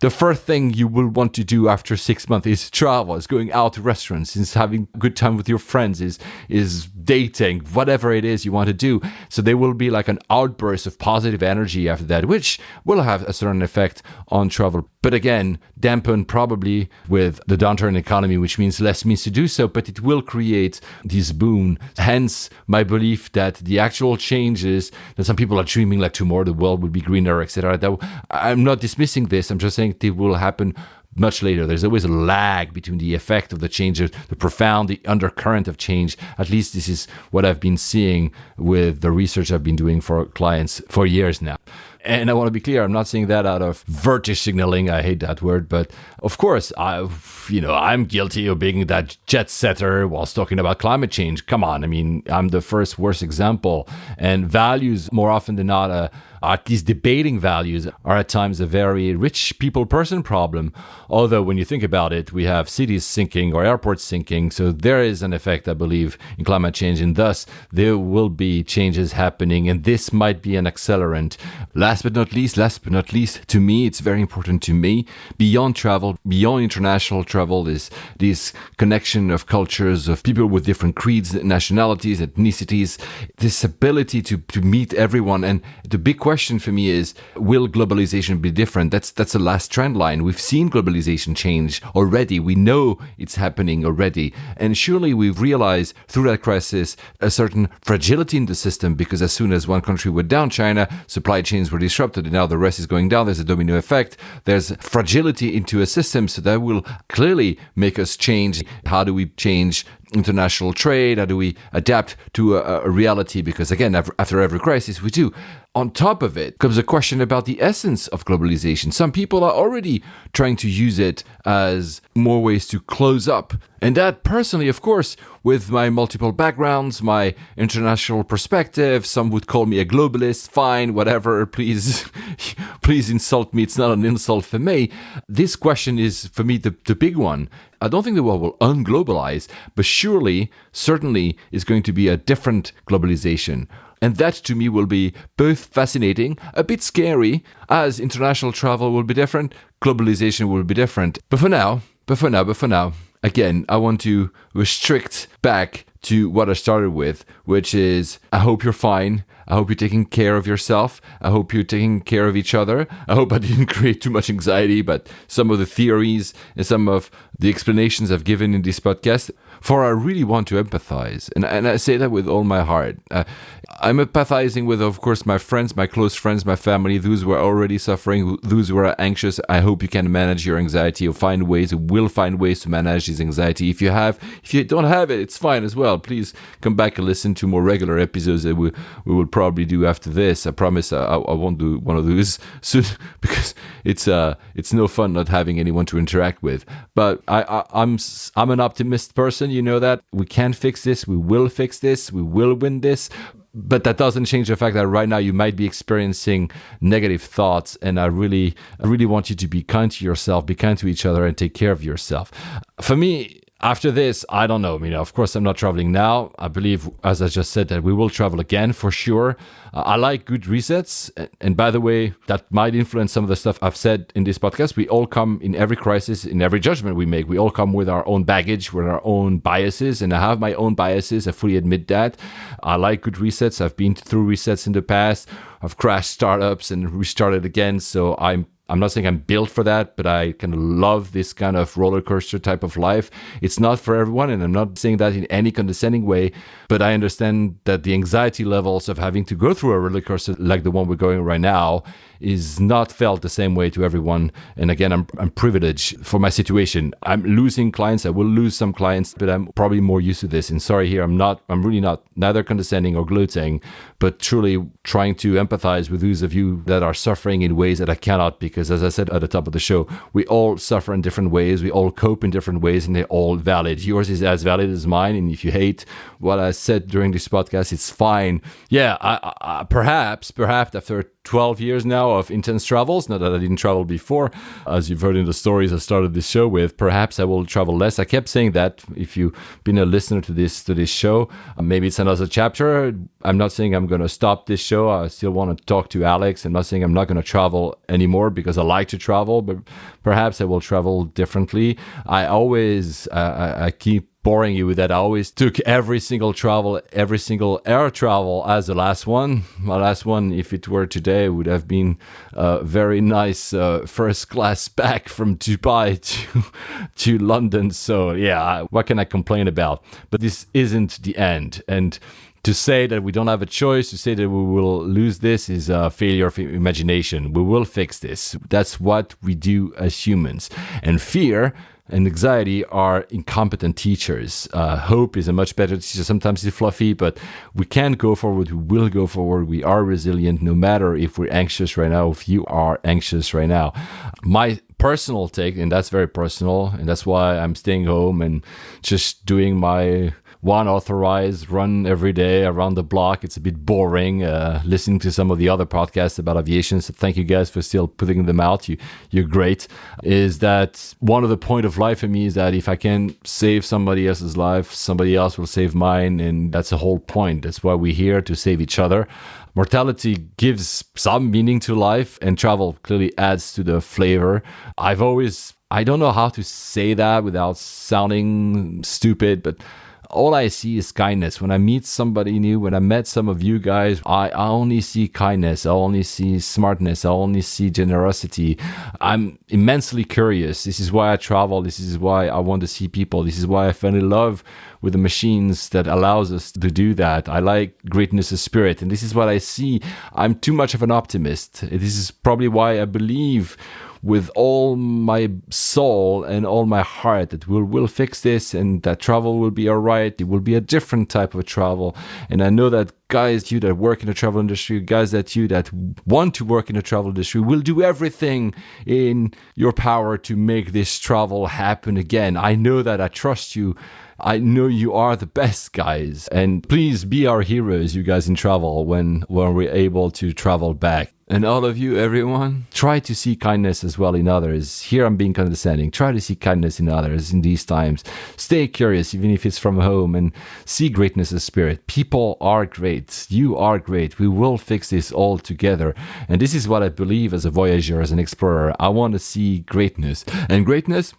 The first thing you will want to do after 6 months is travel, is going out to restaurants, is having a good time with your friends, is dating, whatever it is you want to do. So there will be like an outburst of positive energy after that, which will have a certain effect on travel. But again, dampened probably with the downturn economy, which means less means to do so, but it will create this boom. Hence, my belief that the actual changes that some people are dreaming like tomorrow the world will be greener, etc. I'm not dismissing this. I'm just saying it will happen much later. There's always a lag between the effect of the change, the profound, the undercurrent of change. At least this is what I've been seeing with the research I've been doing for clients for years now. And I want to be clear, I'm not saying that out of virtue signaling. I hate that word. But of course, I'm guilty of being that jet setter whilst talking about climate change. Come on. I mean, I'm the first worst example. And values, more often than not, at least debating values, are at times a very rich person problem. Although when you think about it, we have cities sinking or airports sinking. So there is an effect, I believe, in climate change. And thus, there will be changes happening. And this might be an accelerant. Last but not least, to me, it's very important to me, beyond travel, beyond international travel, is this connection of cultures, of people with different creeds, nationalities, ethnicities, this ability to meet everyone. And the big question for me is, will globalization be different? That's the last trend line. We've seen globalization change already. We know it's happening already. And surely we've realized through that crisis a certain fragility in the system, because as soon as one country went down, China, supply chains were disrupted, and now the rest is going down. There's a domino effect. There's fragility into a system, so that will clearly make us change. How do we change international trade? How do we adapt to a reality? Because again, after every crisis, we do. On top of it comes a question about the essence of globalization. Some people are already trying to use it as more ways to close up. And that personally, of course, with my multiple backgrounds, my international perspective, some would call me a globalist, fine, whatever, please insult me. It's not an insult for me. This question is, for me, the big one. I don't think the world will unglobalize, but certainly is going to be a different globalization. And that to me will be both fascinating, a bit scary, as international travel will be different, globalization will be different. But for now, again, I want to restrict back to what I started with, which is, I hope you're fine. I hope you're taking care of yourself. I hope you're taking care of each other. I hope I didn't create too much anxiety, but some of the theories and some of the explanations I've given in this podcast, for I really want to empathize. And I say that with all my heart. I'm empathizing with, of course, my friends, my close friends, my family, those who are already suffering, those who are anxious. I hope you can manage your anxiety or will find ways to manage this anxiety. If you don't have it, it's fine as well. Please come back and listen to more regular episodes that we will probably do after this. I promise I won't do one of those soon, because it's no fun not having anyone to interact with. But I'm an optimist person. You know that. We can fix this. We will fix this. We will win this. But that doesn't change the fact that right now you might be experiencing negative thoughts. And I really want you to be kind to yourself, be kind to each other, and take care of yourself. For me, after this, I don't know. Of course, I'm not traveling now. I believe, as I just said, that we will travel again for sure. I like good resets. And by the way, that might influence some of the stuff I've said in this podcast. We all come in every crisis, in every judgment we make. We all come with our own baggage, with our own biases. And I have my own biases. I fully admit that. I like good resets. I've been through resets in the past. I've crashed startups and restarted again. So I'm I'm not saying I'm built for that, but I kind of love this kind of roller coaster type of life. It's not for everyone, and I'm not saying that in any condescending way, but I understand that the anxiety levels of having to go through a roller coaster like the one we're going right now is not felt the same way to everyone. And again, I'm privileged for my situation. I'm losing clients. I will lose some clients, but I'm probably more used to this. And sorry here, I'm really not neither condescending or gloating, but truly trying to empathize with those of you that are suffering in ways that I cannot, because as I said at the top of the show, we all suffer in different ways. We all cope in different ways, and they're all valid. Yours is as valid as mine. And if you hate what I said during this podcast, it's fine. Yeah, I perhaps after 12 years now of intense travels, not that I didn't travel before, as you've heard in the stories I started this show with, perhaps I will travel less. I kept saying that. If you've been a listener to this show, maybe it's another chapter. I'm not saying I'm going to stop this show. I still want to talk to Alex. I'm not saying I'm not going to travel anymore because I like to travel, but perhaps I will travel differently. I keep boring you with that. I always took every single air travel as the last one. My last one, if it were today, would have been a very nice first class back from Dubai to London. So yeah, what can I complain about? But this isn't the end. And to say that we don't have a choice, to say that we will lose this is a failure of imagination. We will fix this. That's what we do as humans. And fear and anxiety are incompetent teachers. Hope is a much better teacher. Sometimes it's fluffy, but we can go forward. We will go forward. We are resilient no matter if we're anxious right now, if you are anxious right now. My personal take, and that's very personal, and that's why I'm staying home and just doing my one authorized run every day around the block. It's a bit boring listening to some of the other podcasts about aviation. So thank you guys for still putting them out. You're great. Is that one of the point of life for me is that if I can save somebody else's life, somebody else will save mine. And that's the whole point. That's why we're here, to save each other. Mortality gives some meaning to life, and travel clearly adds to the flavor. I don't know how to say that without sounding stupid, but all I see is kindness. When I meet somebody new, when I met some of you guys, I only see kindness. I only see smartness. I only see generosity. I'm immensely curious. This is why I travel. This is why I want to see people. This is why I fell in love with the machines that allows us to do that. I like greatness of spirit, and this is what I see. I'm too much of an optimist. This is probably why I believe with all my soul and all my heart that we'll fix this, and that travel will be all right. It will be a different type of travel. And I know that guys, you that work in the travel industry, guys that want to work in the travel industry, will do everything in your power to make this travel happen again. I know that. I trust you. I know you are the best, guys. And please be our heroes, you guys in travel, when we're able to travel back. And all of you, everyone, try to see kindness as well in others. Here I'm being condescending. Try to see kindness in others in these times. Stay curious, even if it's from home, and see greatness of spirit. People are great. You are great. We will fix this all together. And this is what I believe as a voyager, as an explorer. I want to see greatness. And greatness,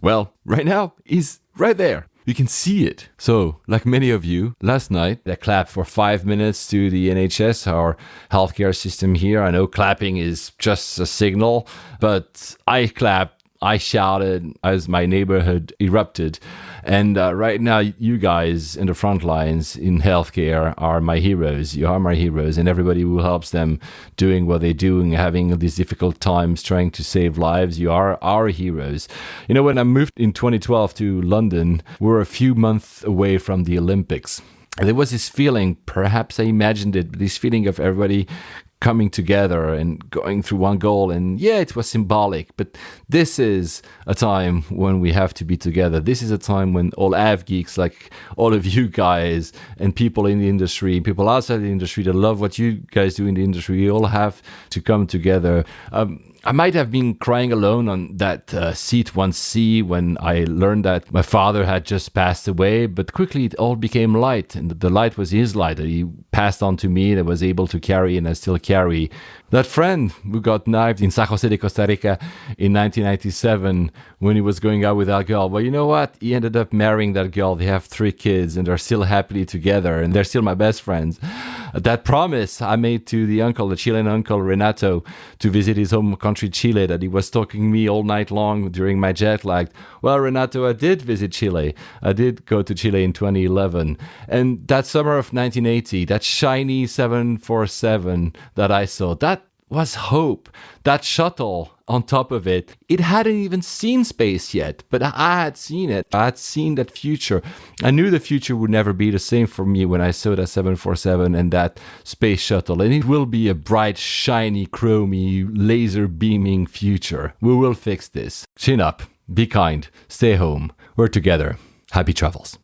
well, right now is right there. You can see it. So, like many of you, last night, I clapped for 5 minutes to the NHS, our healthcare system here. I know clapping is just a signal, but I clapped. I shouted as my neighborhood erupted. And right now, you guys in the front lines in healthcare are my heroes. You are my heroes, and everybody who helps them doing what they're doing, having these difficult times, trying to save lives. You are our heroes. You know, when I moved in 2012 to London, we're a few months away from the Olympics. And there was this feeling, perhaps I imagined it, but this feeling of everybody coming together and going through one goal. And yeah, it was symbolic, but this is a time when we have to be together. This is a time when all av geeks like all of you guys and people in the industry, people outside the industry that love what you guys do in the industry, you all have to come together. I might have been crying alone on that seat 1C when I learned that my father had just passed away, but quickly it all became light, and the light was his light that he passed on to me, that I was able to carry, and I still carry. That friend who got knifed in San Jose de Costa Rica in 1997 when he was going out with that girl. Well, you know what? He ended up marrying that girl. They have 3 kids and they're still happily together, and they're still my best friends. That promise I made to the Chilean uncle Renato, to visit his home country Chile, that he was stalking me all night long during my jet lag. Well, Renato, I did visit Chile. I did go to Chile in 2011. And that summer of 1980, that shiny 747 that I saw, that was hope. That shuttle on top of it, it hadn't even seen space yet, but I had seen it. I had seen that future. I knew the future would never be the same for me when I saw that 747 and that space shuttle. And it will be a bright, shiny, chromy, laser beaming future. We will fix this. Chin up, be kind, stay home. We're together. Happy travels.